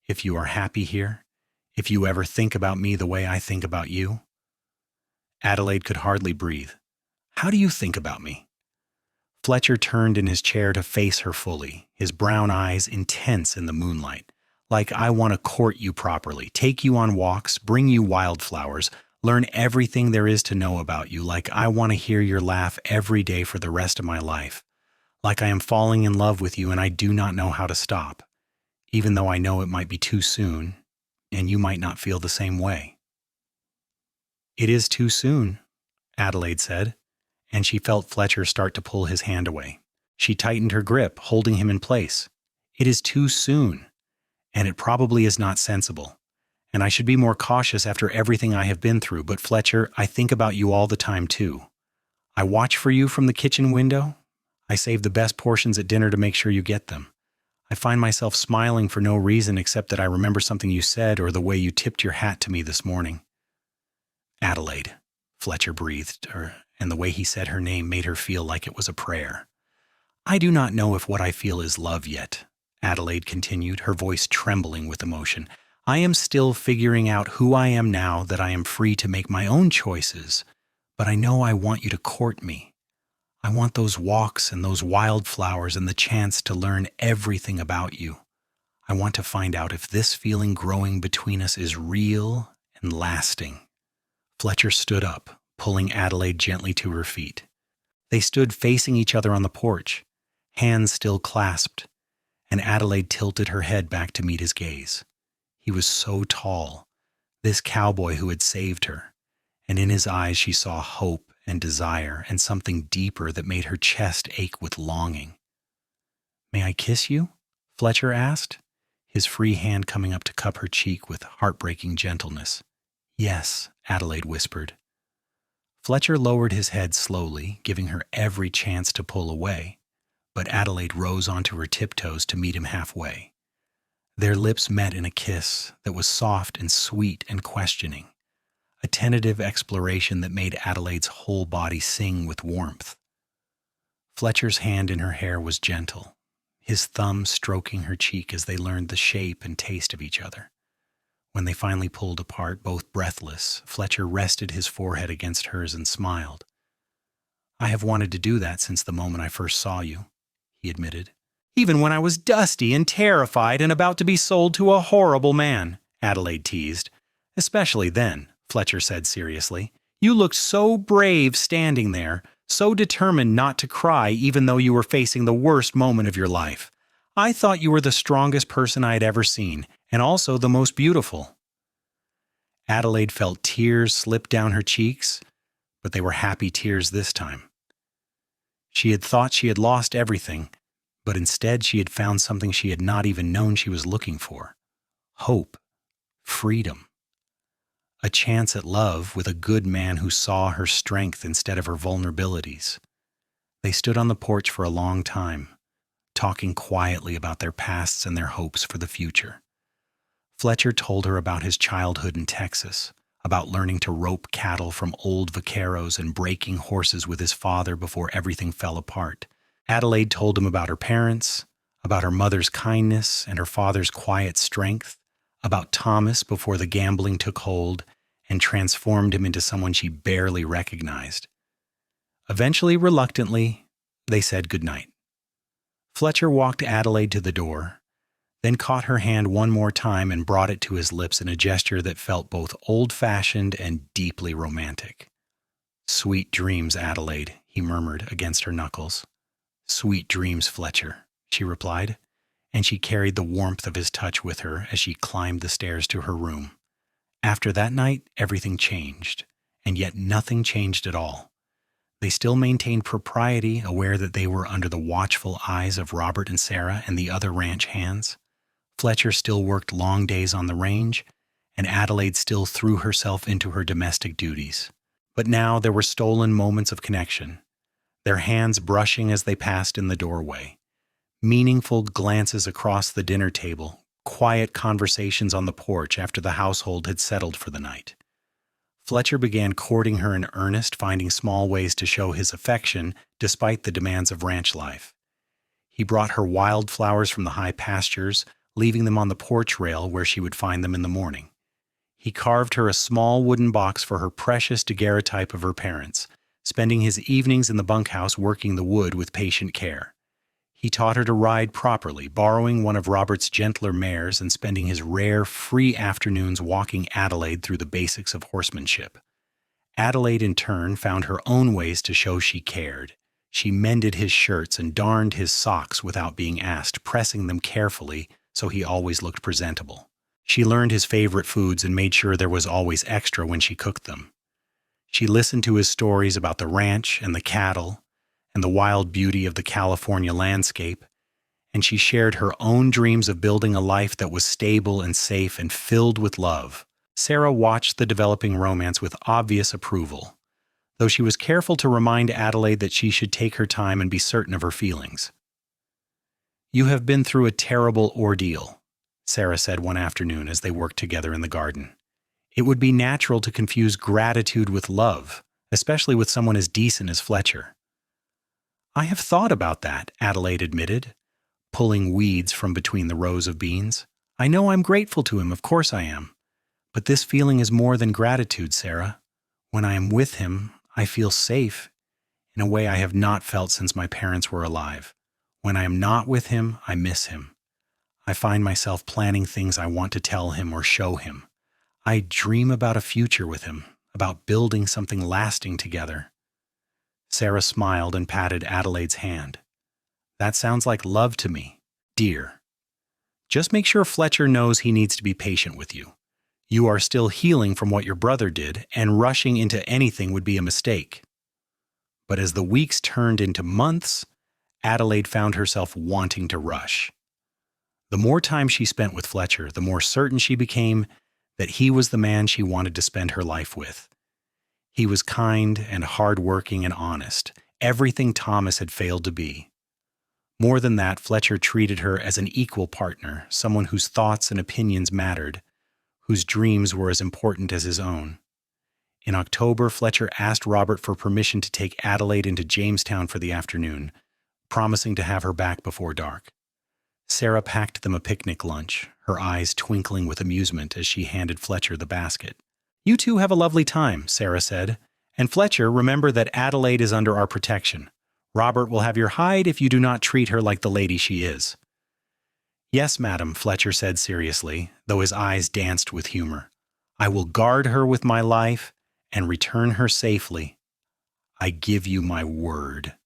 if you are happy here, if you ever think about me the way I think about you." Adelaide could hardly breathe. "How do you think about me?" Fletcher turned in his chair to face her fully, his brown eyes intense in the moonlight. "Like I want to court you properly, take you on walks, bring you wildflowers, learn everything there is to know about you, like I want to hear your laugh every day for the rest of my life. Like I am falling in love with you and I do not know how to stop, even though I know it might be too soon, and you might not feel the same way." "It is too soon," Adelaide said, and she felt Fletcher start to pull his hand away. She tightened her grip, holding him in place. "It is too soon, and it probably is not sensible, and I should be more cautious after everything I have been through, but Fletcher, I think about you all the time too. I watch for you from the kitchen window. I save the best portions at dinner to make sure you get them. I find myself smiling for no reason except that I remember something you said or the way you tipped your hat to me this morning." "Adelaide," Fletcher breathed, and the way he said her name made her feel like it was a prayer. "I do not know if what I feel is love yet," Adelaide continued, her voice trembling with emotion. "I am still figuring out who I am now that I am free to make my own choices, but I know I want you to court me. I want those walks and those wildflowers and the chance to learn everything about you. I want to find out if this feeling growing between us is real and lasting." Fletcher stood up, pulling Adelaide gently to her feet. They stood facing each other on the porch, hands still clasped, and Adelaide tilted her head back to meet his gaze. He was so tall, this cowboy who had saved her, and in his eyes she saw hope and desire and something deeper that made her chest ache with longing. "May I kiss you?" Fletcher asked, his free hand coming up to cup her cheek with heartbreaking gentleness. "Yes," Adelaide whispered. Fletcher lowered his head slowly, giving her every chance to pull away, but Adelaide rose onto her tiptoes to meet him halfway. Their lips met in a kiss that was soft and sweet and questioning, a tentative exploration that made Adelaide's whole body sing with warmth. Fletcher's hand in her hair was gentle, his thumb stroking her cheek as they learned the shape and taste of each other. When they finally pulled apart, both breathless, Fletcher rested his forehead against hers and smiled. "I have wanted to do that since the moment I first saw you," he admitted. "Even when I was dusty and terrified and about to be sold to a horrible man," Adelaide teased. "Especially then," Fletcher said seriously. "You looked so brave standing there, so determined not to cry even though you were facing the worst moment of your life. I thought you were the strongest person I had ever seen, and also the most beautiful." Adelaide felt tears slip down her cheeks, but they were happy tears this time. She had thought she had lost everything, but instead she had found something she had not even known she was looking for: hope, freedom, a chance at love with a good man who saw her strength instead of her vulnerabilities. They stood on the porch for a long time, talking quietly about their pasts and their hopes for the future. Fletcher told her about his childhood in Texas, about learning to rope cattle from old vaqueros and breaking horses with his father before everything fell apart. Adelaide told him about her parents, about her mother's kindness and her father's quiet strength, about Thomas before the gambling took hold and transformed him into someone she barely recognized. Eventually, reluctantly, they said goodnight. Fletcher walked Adelaide to the door, then caught her hand one more time and brought it to his lips in a gesture that felt both old-fashioned and deeply romantic. "Sweet dreams, Adelaide," he murmured against her knuckles. "Sweet dreams, Fletcher," she replied, and she carried the warmth of his touch with her as she climbed the stairs to her room. After that night, everything changed, and yet nothing changed at all. They still maintained propriety, aware that they were under the watchful eyes of Robert and Sarah and the other ranch hands. Fletcher still worked long days on the range, and Adelaide still threw herself into her domestic duties. But now there were stolen moments of connection, their hands brushing as they passed in the doorway, meaningful glances across the dinner table, quiet conversations on the porch after the household had settled for the night. Fletcher began courting her in earnest, finding small ways to show his affection despite the demands of ranch life. He brought her wildflowers from the high pastures, leaving them on the porch rail where she would find them in the morning. He carved her a small wooden box for her precious daguerreotype of her parents, spending his evenings in the bunkhouse working the wood with patient care. He taught her to ride properly, borrowing one of Robert's gentler mares and spending his rare, free afternoons walking Adelaide through the basics of horsemanship. Adelaide, in turn, found her own ways to show she cared. She mended his shirts and darned his socks without being asked, pressing them carefully so he always looked presentable. She learned his favorite foods and made sure there was always extra when she cooked them. She listened to his stories about the ranch and the cattle and the wild beauty of the California landscape, and she shared her own dreams of building a life that was stable and safe and filled with love. Sarah watched the developing romance with obvious approval, though she was careful to remind Adelaide that she should take her time and be certain of her feelings. "You have been through a terrible ordeal," Sarah said one afternoon as they worked together in the garden. "It would be natural to confuse gratitude with love, especially with someone as decent as Fletcher." "I have thought about that," Adelaide admitted, pulling weeds from between the rows of beans. I know I'm grateful to him, of course I am. But this feeling is more than gratitude, Sarah. When I am with him, I feel safe in a way I have not felt since my parents were alive. When I am not with him, I miss him. I find myself planning things I want to tell him or show him. I dream about a future with him, about building something lasting together. Sarah smiled and patted Adelaide's hand. That sounds like love to me, dear. Just make sure Fletcher knows he needs to be patient with you. You are still healing from what your brother did, and rushing into anything would be a mistake. But as the weeks turned into months, Adelaide found herself wanting to rush. The more time she spent with Fletcher, the more certain she became that he was the man she wanted to spend her life with. He was kind and hard-working and honest, everything Thomas had failed to be. More than that, Fletcher treated her as an equal partner, someone whose thoughts and opinions mattered, whose dreams were as important as his own. In October, Fletcher asked Robert for permission to take Adelaide into Jamestown for the afternoon, promising to have her back before dark. Sarah packed them a picnic lunch, her eyes twinkling with amusement as she handed Fletcher the basket. "You two have a lovely time," Sarah said. "And Fletcher, remember that Adelaide is under our protection. Robert will have your hide if you do not treat her like the lady she is." "Yes, madam," Fletcher said seriously, though his eyes danced with humor. "I will guard her with my life and return her safely. I give you my word."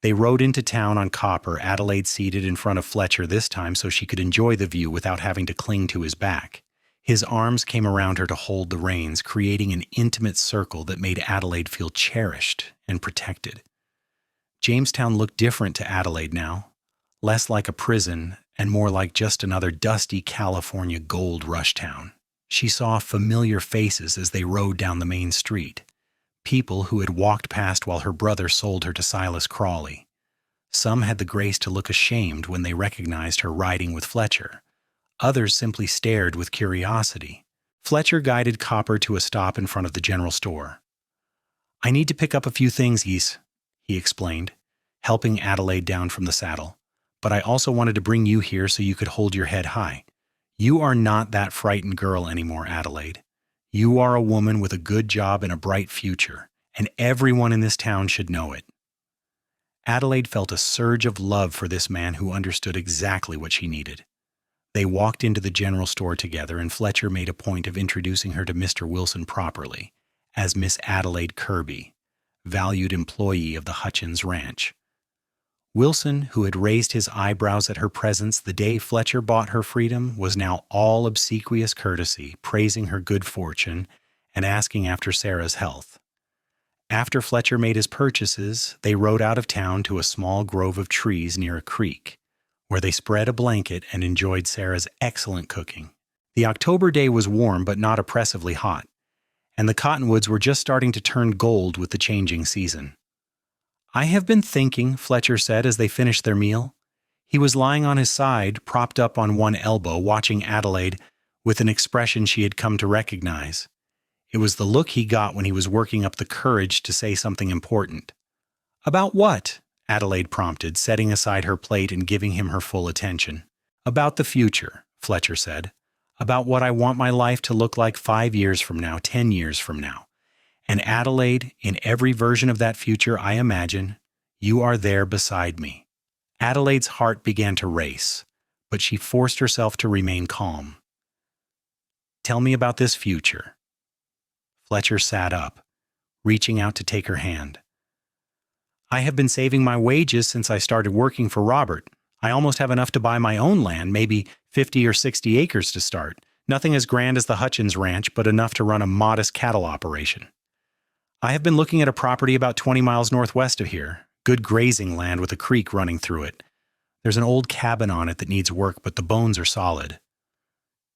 They rode into town on Copper, Adelaide seated in front of Fletcher this time so she could enjoy the view without having to cling to his back. His arms came around her to hold the reins, creating an intimate circle that made Adelaide feel cherished and protected. Jamestown looked different to Adelaide now, less like a prison and more like just another dusty California gold rush town. She saw familiar faces as they rode down the main street, people who had walked past while her brother sold her to Silas Crawley. Some had the grace to look ashamed when they recognized her riding with Fletcher. Others simply stared with curiosity. Fletcher guided Copper to a stop in front of the general store. "I need to pick up a few things, he explained, helping Adelaide down from the saddle. "But I also wanted to bring you here so you could hold your head high. You are not that frightened girl anymore, Adelaide. You are a woman with a good job and a bright future, and everyone in this town should know it." Adelaide felt a surge of love for this man who understood exactly what she needed. They walked into the general store together, and Fletcher made a point of introducing her to Mr. Wilson properly, as Miss Adelaide Kirby, valued employee of the Hutchins Ranch. Wilson, who had raised his eyebrows at her presence the day Fletcher bought her freedom, was now all obsequious courtesy, praising her good fortune and asking after Sarah's health. After Fletcher made his purchases, they rode out of town to a small grove of trees near a creek, where they spread a blanket and enjoyed Sarah's excellent cooking. The October day was warm but not oppressively hot, and the cottonwoods were just starting to turn gold with the changing season. "I have been thinking," Fletcher said as they finished their meal. He was lying on his side, propped up on one elbow, watching Adelaide with an expression she had come to recognize. It was the look he got when he was working up the courage to say something important. "About what?" Adelaide prompted, setting aside her plate and giving him her full attention. "About the future," Fletcher said. "About what I want my life to look like 5 years from now, 10 years from now. And Adelaide, in every version of that future I imagine, you are there beside me." Adelaide's heart began to race, but she forced herself to remain calm. "Tell me about this future." Fletcher sat up, reaching out to take her hand. "I have been saving my wages since I started working for Robert. I almost have enough to buy my own land, maybe 50 or 60 acres to start. Nothing as grand as the Hutchins Ranch, but enough to run a modest cattle operation. I have been looking at a property about 20 miles northwest of here, good grazing land with a creek running through it. There's an old cabin on it that needs work, but the bones are solid."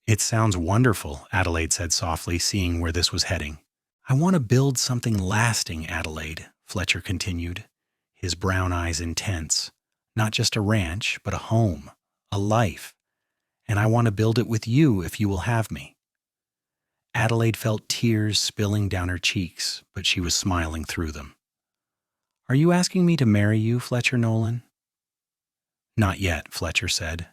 "It sounds wonderful," Adelaide said softly, seeing where this was heading. "I want to build something lasting, Adelaide," Fletcher continued, his brown eyes intense. "Not just a ranch, but a home, a life. And I want to build it with you if you will have me." Adelaide felt tears spilling down her cheeks, but she was smiling through them. "Are you asking me to marry you, Fletcher Nolan?" Not yet, Fletcher said,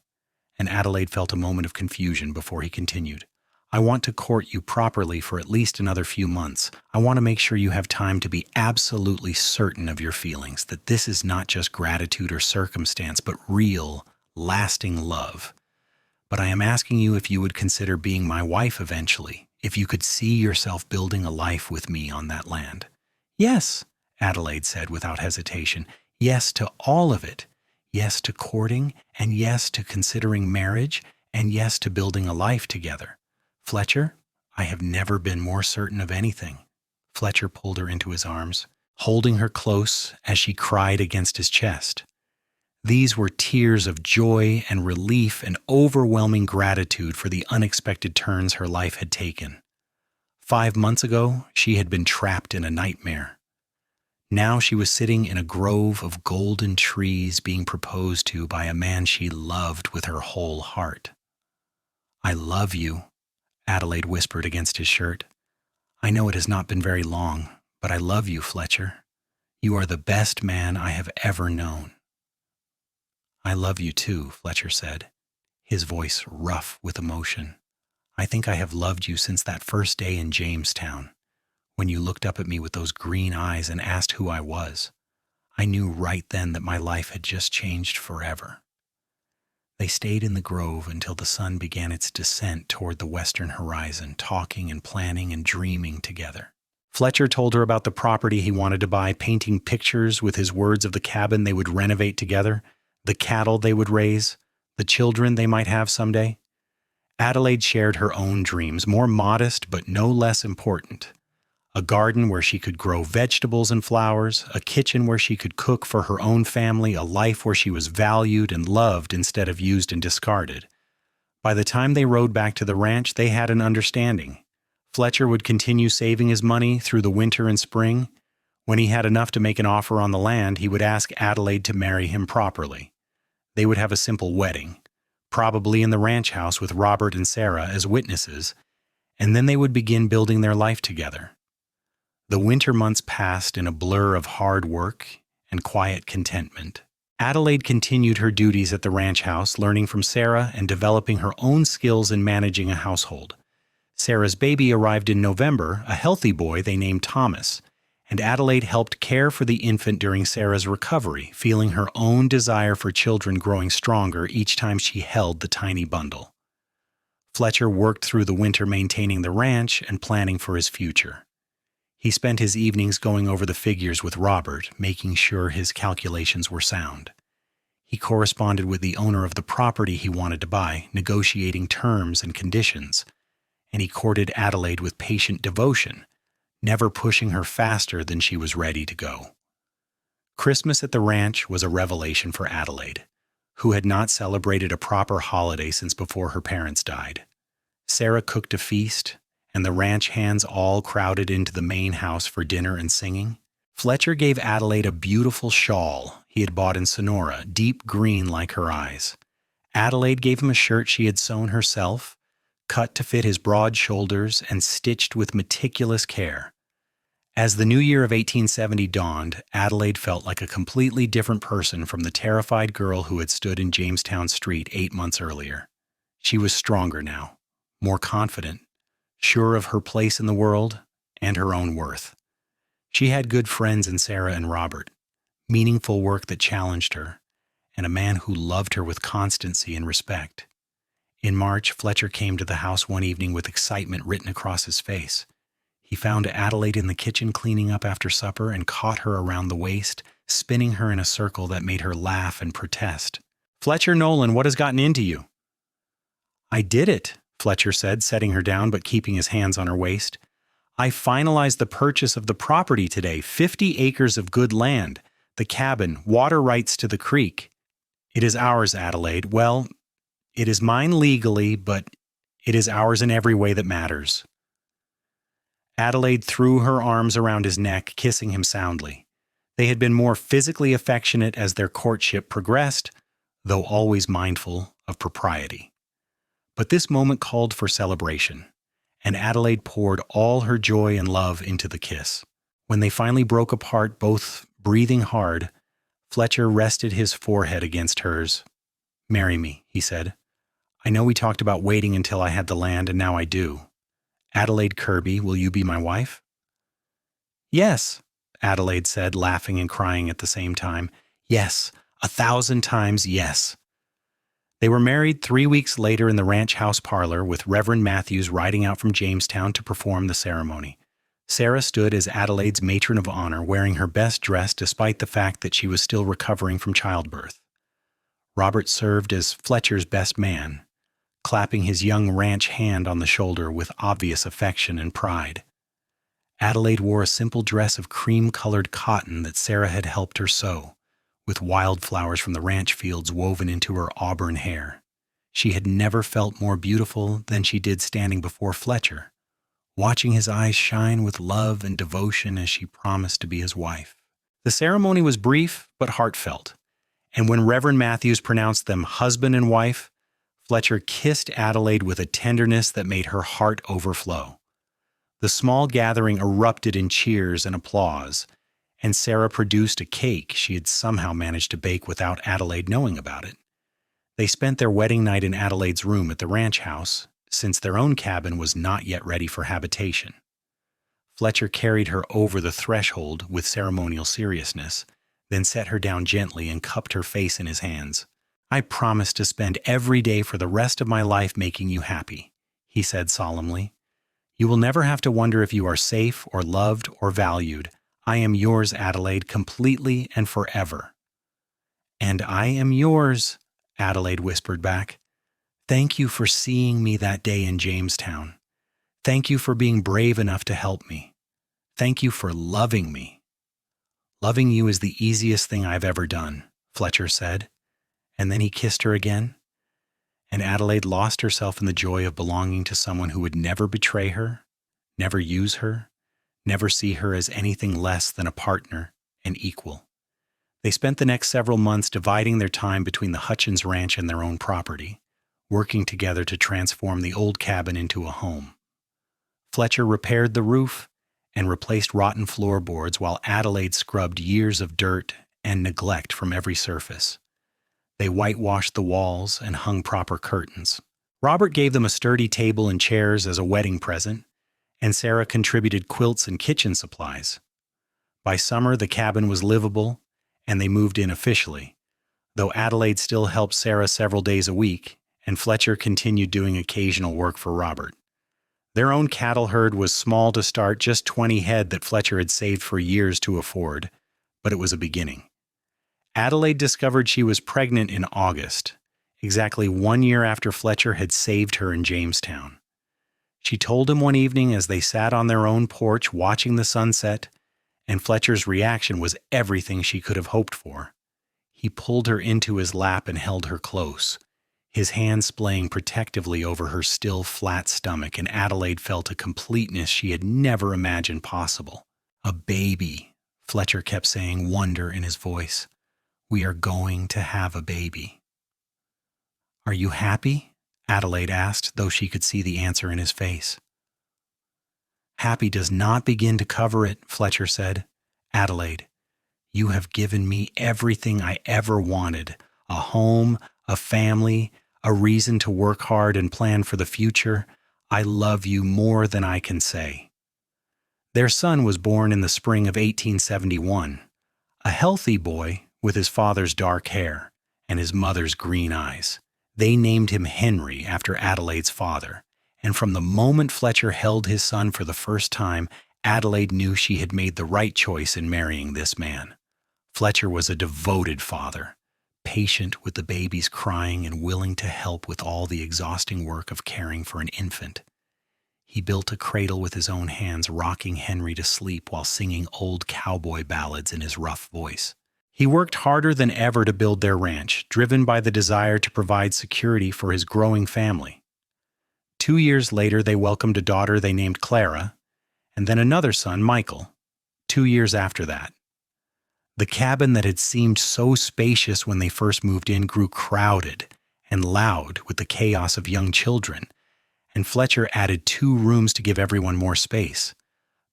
and Adelaide felt a moment of confusion before he continued. I want to court you properly for at least another few months. I want to make sure you have time to be absolutely certain of your feelings, that this is not just gratitude or circumstance, but real, lasting love. But I am asking you if you would consider being my wife eventually, if you could see yourself building a life with me on that land. Yes, Adelaide said without hesitation. Yes to all of it. Yes to courting, and yes to considering marriage, and yes to building a life together. Fletcher, I have never been more certain of anything. Fletcher pulled her into his arms, holding her close as she cried against his chest. These were tears of joy and relief and overwhelming gratitude for the unexpected turns her life had taken. 5 months ago, she had been trapped in a nightmare. Now she was sitting in a grove of golden trees being proposed to by a man she loved with her whole heart. I love you, Adelaide whispered against his shirt. I know it has not been very long, but I love you, Fletcher. You are the best man I have ever known. I love you too, Fletcher said, his voice rough with emotion. I think I have loved you since that first day in Jamestown, when you looked up at me with those green eyes and asked who I was. I knew right then that my life had just changed forever. They stayed in the grove until the sun began its descent toward the western horizon, talking and planning and dreaming together. Fletcher told her about the property he wanted to buy, painting pictures with his words of the cabin they would renovate together, the cattle they would raise, the children they might have someday. Adelaide shared her own dreams, more modest but no less important. A garden where she could grow vegetables and flowers, a kitchen where she could cook for her own family, a life where she was valued and loved instead of used and discarded. By the time they rode back to the ranch, they had an understanding. Fletcher would continue saving his money through the winter and spring. When he had enough to make an offer on the land, he would ask Adelaide to marry him properly. They would have a simple wedding, probably in the ranch house with Robert and Sarah as witnesses, and then they would begin building their life together. The winter months passed in a blur of hard work and quiet contentment. Adelaide continued her duties at the ranch house, learning from Sarah and developing her own skills in managing a household. Sarah's baby arrived in November, a healthy boy they named Thomas, and Adelaide helped care for the infant during Sarah's recovery, feeling her own desire for children growing stronger each time she held the tiny bundle. Fletcher worked through the winter maintaining the ranch and planning for his future. He spent his evenings going over the figures with Robert, making sure his calculations were sound. He corresponded with the owner of the property he wanted to buy, negotiating terms and conditions, and he courted Adelaide with patient devotion, never pushing her faster than she was ready to go. Christmas at the ranch was a revelation for Adelaide, who had not celebrated a proper holiday since before her parents died. Sarah cooked a feast, and the ranch hands all crowded into the main house for dinner and singing. Fletcher gave Adelaide a beautiful shawl he had bought in Sonora, deep green like her eyes. Adelaide gave him a shirt she had sewn herself, cut to fit his broad shoulders and stitched with meticulous care. As the new year of 1870 dawned, Adelaide felt like a completely different person from the terrified girl who had stood in Jamestown Street 8 months earlier. She was stronger now, more confident, sure of her place in the world and her own worth. She had good friends in Sarah and Robert, meaningful work that challenged her, and a man who loved her with constancy and respect. In March, Fletcher came to the house one evening with excitement written across his face. He found Adelaide in the kitchen cleaning up after supper and caught her around the waist, spinning her in a circle that made her laugh and protest. "Fletcher Nolan, what has gotten into you?" "I did it," Fletcher said, setting her down but keeping his hands on her waist. "I finalized the purchase of the property today, 50 acres of good land, the cabin, water rights to the creek. It is ours, Adelaide. Well, it is mine legally, but it is ours in every way that matters." Adelaide threw her arms around his neck, kissing him soundly. They had been more physically affectionate as their courtship progressed, though always mindful of propriety. But this moment called for celebration, and Adelaide poured all her joy and love into the kiss. When they finally broke apart, both breathing hard, Fletcher rested his forehead against hers, "Marry me," he said. "I know we talked about waiting until I had the land, and now I do. Adelaide Kirby, will you be my wife?" "Yes," Adelaide said, laughing and crying at the same time. "Yes, 1,000 times yes." They were married 3 weeks later in the ranch house parlor, with Reverend Matthews riding out from Jamestown to perform the ceremony. Sarah stood as Adelaide's matron of honor, wearing her best dress despite the fact that she was still recovering from childbirth. Robert served as Fletcher's best man, clapping his young ranch hand on the shoulder with obvious affection and pride. Adelaide wore a simple dress of cream-colored cotton that Sarah had helped her sew, with wildflowers from the ranch fields woven into her auburn hair. She had never felt more beautiful than she did standing before Fletcher, watching his eyes shine with love and devotion as she promised to be his wife. The ceremony was brief but heartfelt, and when Reverend Matthews pronounced them husband and wife, Fletcher kissed Adelaide with a tenderness that made her heart overflow. The small gathering erupted in cheers and applause, and Sarah produced a cake she had somehow managed to bake without Adelaide knowing about it. They spent their wedding night in Adelaide's room at the ranch house, since their own cabin was not yet ready for habitation. Fletcher carried her over the threshold with ceremonial seriousness, then set her down gently and cupped her face in his hands. "I promise to spend every day for the rest of my life making you happy," he said solemnly. "You will never have to wonder if you are safe or loved or valued. I am yours, Adelaide, completely and forever." "And I am yours," Adelaide whispered back. "Thank you for seeing me that day in Jamestown. Thank you for being brave enough to help me. Thank you for loving me." "Loving you is the easiest thing I've ever done," Fletcher said, and then he kissed her again, and Adelaide lost herself in the joy of belonging to someone who would never betray her, never use her, never see her as anything less than a partner and equal. They spent the next several months dividing their time between the Hutchins Ranch and their own property, working together to transform the old cabin into a home. Fletcher repaired the roof and replaced rotten floorboards while Adelaide scrubbed years of dirt and neglect from every surface. They whitewashed the walls and hung proper curtains. Robert gave them a sturdy table and chairs as a wedding present, and Sarah contributed quilts and kitchen supplies. By summer, the cabin was livable, and they moved in officially, though Adelaide still helped Sarah several days a week, and Fletcher continued doing occasional work for Robert. Their own cattle herd was small to start, just 20 head that Fletcher had saved for years to afford, but it was a beginning. Adelaide discovered she was pregnant in August, exactly 1 year after Fletcher had saved her in Jamestown. She told him one evening as they sat on their own porch watching the sunset, and Fletcher's reaction was everything she could have hoped for. He pulled her into his lap and held her close, his hand splaying protectively over her still flat stomach, and Adelaide felt a completeness she had never imagined possible. "A baby," Fletcher kept saying, wonder in his voice. "We are going to have a baby." "Are you happy?" Adelaide asked, though she could see the answer in his face. "Happy does not begin to cover it," Fletcher said. "Adelaide, you have given me everything I ever wanted, a home, a family, a reason to work hard and plan for the future. I love you more than I can say." Their son was born in the spring of 1871, a healthy boy with his father's dark hair and his mother's green eyes. They named him Henry after Adelaide's father, and from the moment Fletcher held his son for the first time, Adelaide knew she had made the right choice in marrying this man. Fletcher was a devoted father, patient with the baby's crying and willing to help with all the exhausting work of caring for an infant. He built a cradle with his own hands, rocking Henry to sleep while singing old cowboy ballads in his rough voice. He worked harder than ever to build their ranch, driven by the desire to provide security for his growing family. 2 years later, they welcomed a daughter they named Clara, and then another son, Michael, 2 years after that. The cabin that had seemed so spacious when they first moved in grew crowded and loud with the chaos of young children, and Fletcher added 2 rooms to give everyone more space.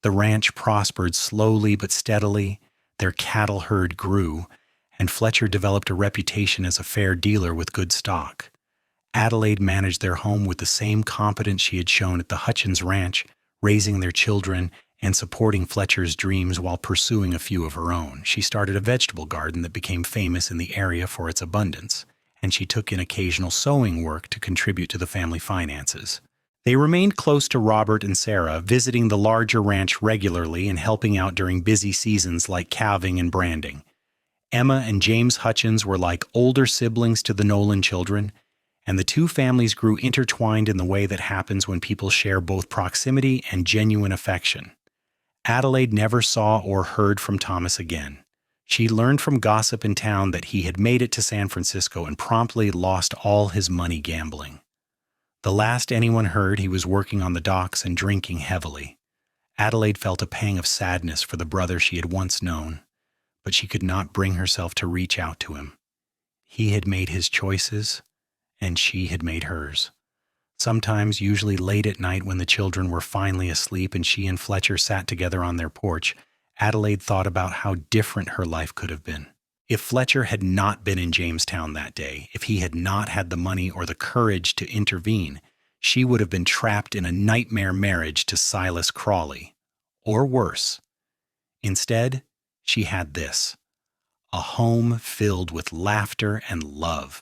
The ranch prospered slowly but steadily, their cattle herd grew, and Fletcher developed a reputation as a fair dealer with good stock. Adelaide managed their home with the same competence she had shown at the Hutchins Ranch, raising their children and supporting Fletcher's dreams while pursuing a few of her own. She started a vegetable garden that became famous in the area for its abundance, and she took in occasional sewing work to contribute to the family finances. They remained close to Robert and Sarah, visiting the larger ranch regularly and helping out during busy seasons like calving and branding. Emma and James Hutchins were like older siblings to the Nolan children, and the two families grew intertwined in the way that happens when people share both proximity and genuine affection. Adelaide never saw or heard from Thomas again. She learned from gossip in town that he had made it to San Francisco and promptly lost all his money gambling. The last anyone heard, he was working on the docks and drinking heavily. Adelaide felt a pang of sadness for the brother she had once known, but she could not bring herself to reach out to him. He had made his choices, and she had made hers. Sometimes, usually late at night when the children were finally asleep and she and Fletcher sat together on their porch, Adelaide thought about how different her life could have been. If Fletcher had not been in Jamestown that day, if he had not had the money or the courage to intervene, she would have been trapped in a nightmare marriage to Silas Crawley. Or worse. Instead, she had this: a home filled with laughter and love.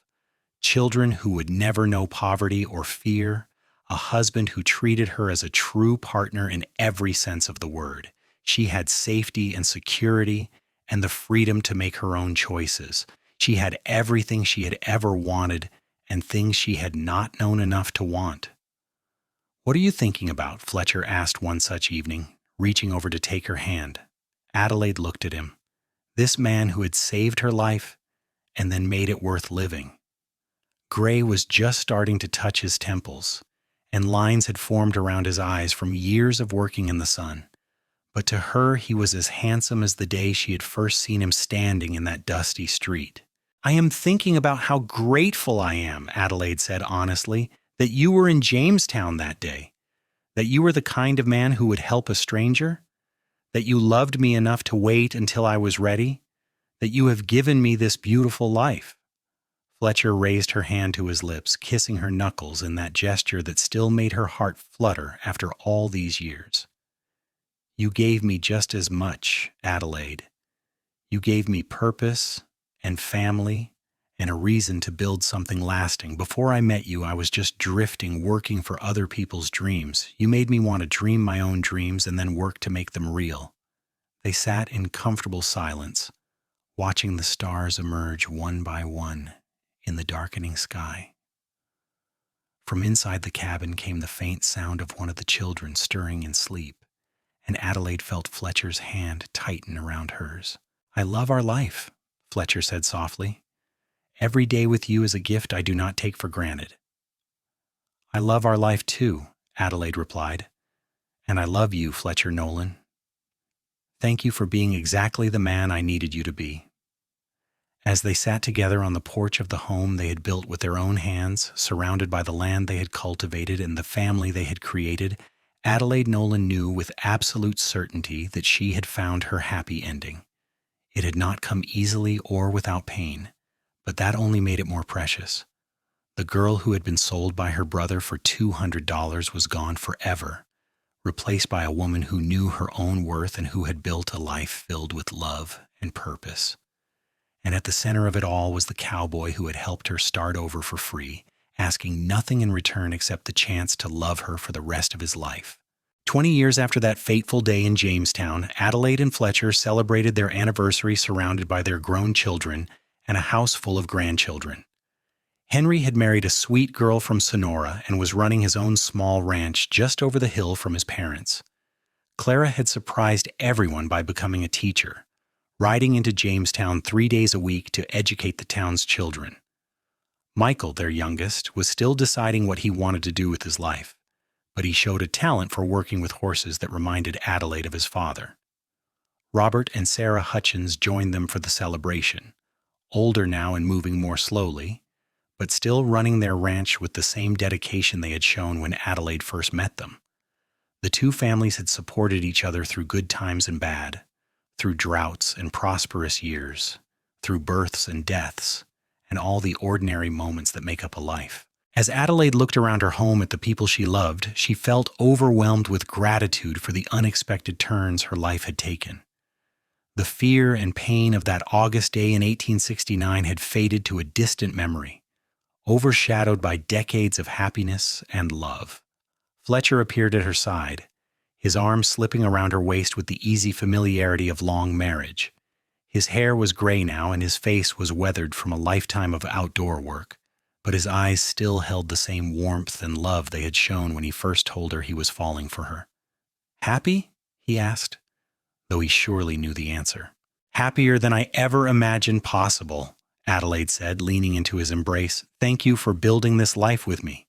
Children who would never know poverty or fear, a husband who treated her as a true partner in every sense of the word. She had safety and security and the freedom to make her own choices. She had everything she had ever wanted and things she had not known enough to want. "What are you thinking about?" Fletcher asked one such evening, reaching over to take her hand. Adelaide looked at him. This man who had saved her life and then made it worth living. Gray was just starting to touch his temples, and lines had formed around his eyes from years of working in the sun. But to her, he was as handsome as the day she had first seen him standing in that dusty street. "I am thinking about how grateful I am," Adelaide said honestly, "that you were in Jamestown that day, that you were the kind of man who would help a stranger, that you loved me enough to wait until I was ready, that you have given me this beautiful life." Fletcher raised her hand to his lips, kissing her knuckles in that gesture that still made her heart flutter after all these years. "You gave me just as much, Adelaide. You gave me purpose and family and a reason to build something lasting. Before I met you, I was just drifting, working for other people's dreams. You made me want to dream my own dreams and then work to make them real." They sat in comfortable silence, watching the stars emerge one by one in the darkening sky. From inside the cabin came the faint sound of one of the children stirring in sleep, and Adelaide felt Fletcher's hand tighten around hers. "I love our life," Fletcher said softly. "Every day with you is a gift I do not take for granted." "I love our life too," Adelaide replied. "And I love you, Fletcher Nolan. Thank you for being exactly the man I needed you to be." As they sat together on the porch of the home they had built with their own hands, surrounded by the land they had cultivated and the family they had created, Adelaide Nolan knew with absolute certainty that she had found her happy ending. It had not come easily or without pain, but that only made it more precious. The girl who had been sold by her brother for $200 was gone forever, replaced by a woman who knew her own worth and who had built a life filled with love and purpose. And at the center of it all was the cowboy who had helped her start over for free, asking nothing in return except the chance to love her for the rest of his life. 20 years after that fateful day in Jamestown, Adelaide and Fletcher celebrated their anniversary surrounded by their grown children and a house full of grandchildren. Henry had married a sweet girl from Sonora and was running his own small ranch just over the hill from his parents. Clara had surprised everyone by becoming a teacher, riding into Jamestown 3 days a week to educate the town's children. Michael, their youngest, was still deciding what he wanted to do with his life, but he showed a talent for working with horses that reminded Adelaide of his father. Robert and Sarah Hutchins joined them for the celebration, older now and moving more slowly, but still running their ranch with the same dedication they had shown when Adelaide first met them. The two families had supported each other through good times and bad, through droughts and prosperous years, through births and deaths, and all the ordinary moments that make up a life. As Adelaide looked around her home at the people she loved, she felt overwhelmed with gratitude for the unexpected turns her life had taken. The fear and pain of that August day in 1869 had faded to a distant memory, overshadowed by decades of happiness and love. Fletcher appeared at her side, his arm slipping around her waist with the easy familiarity of long marriage. His hair was gray now, and his face was weathered from a lifetime of outdoor work, but his eyes still held the same warmth and love they had shown when he first told her he was falling for her. "Happy?" he asked, though he surely knew the answer. "Happier than I ever imagined possible," Adelaide said, leaning into his embrace. "Thank you for building this life with me."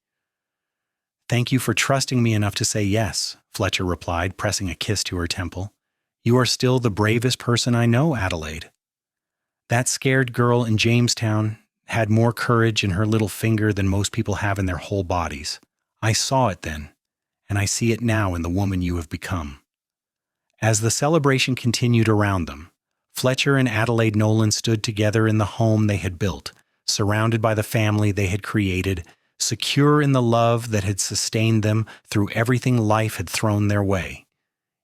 "Thank you for trusting me enough to say yes," Fletcher replied, pressing a kiss to her temple. "You are still the bravest person I know, Adelaide. That scared girl in Jamestown had more courage in her little finger than most people have in their whole bodies. I saw it then, and I see it now in the woman you have become." As the celebration continued around them, Fletcher and Adelaide Nolan stood together in the home they had built, surrounded by the family they had created, secure in the love that had sustained them through everything life had thrown their way.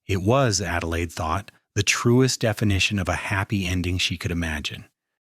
It was, Adelaide thought, the truest definition of a happy ending she could imagine.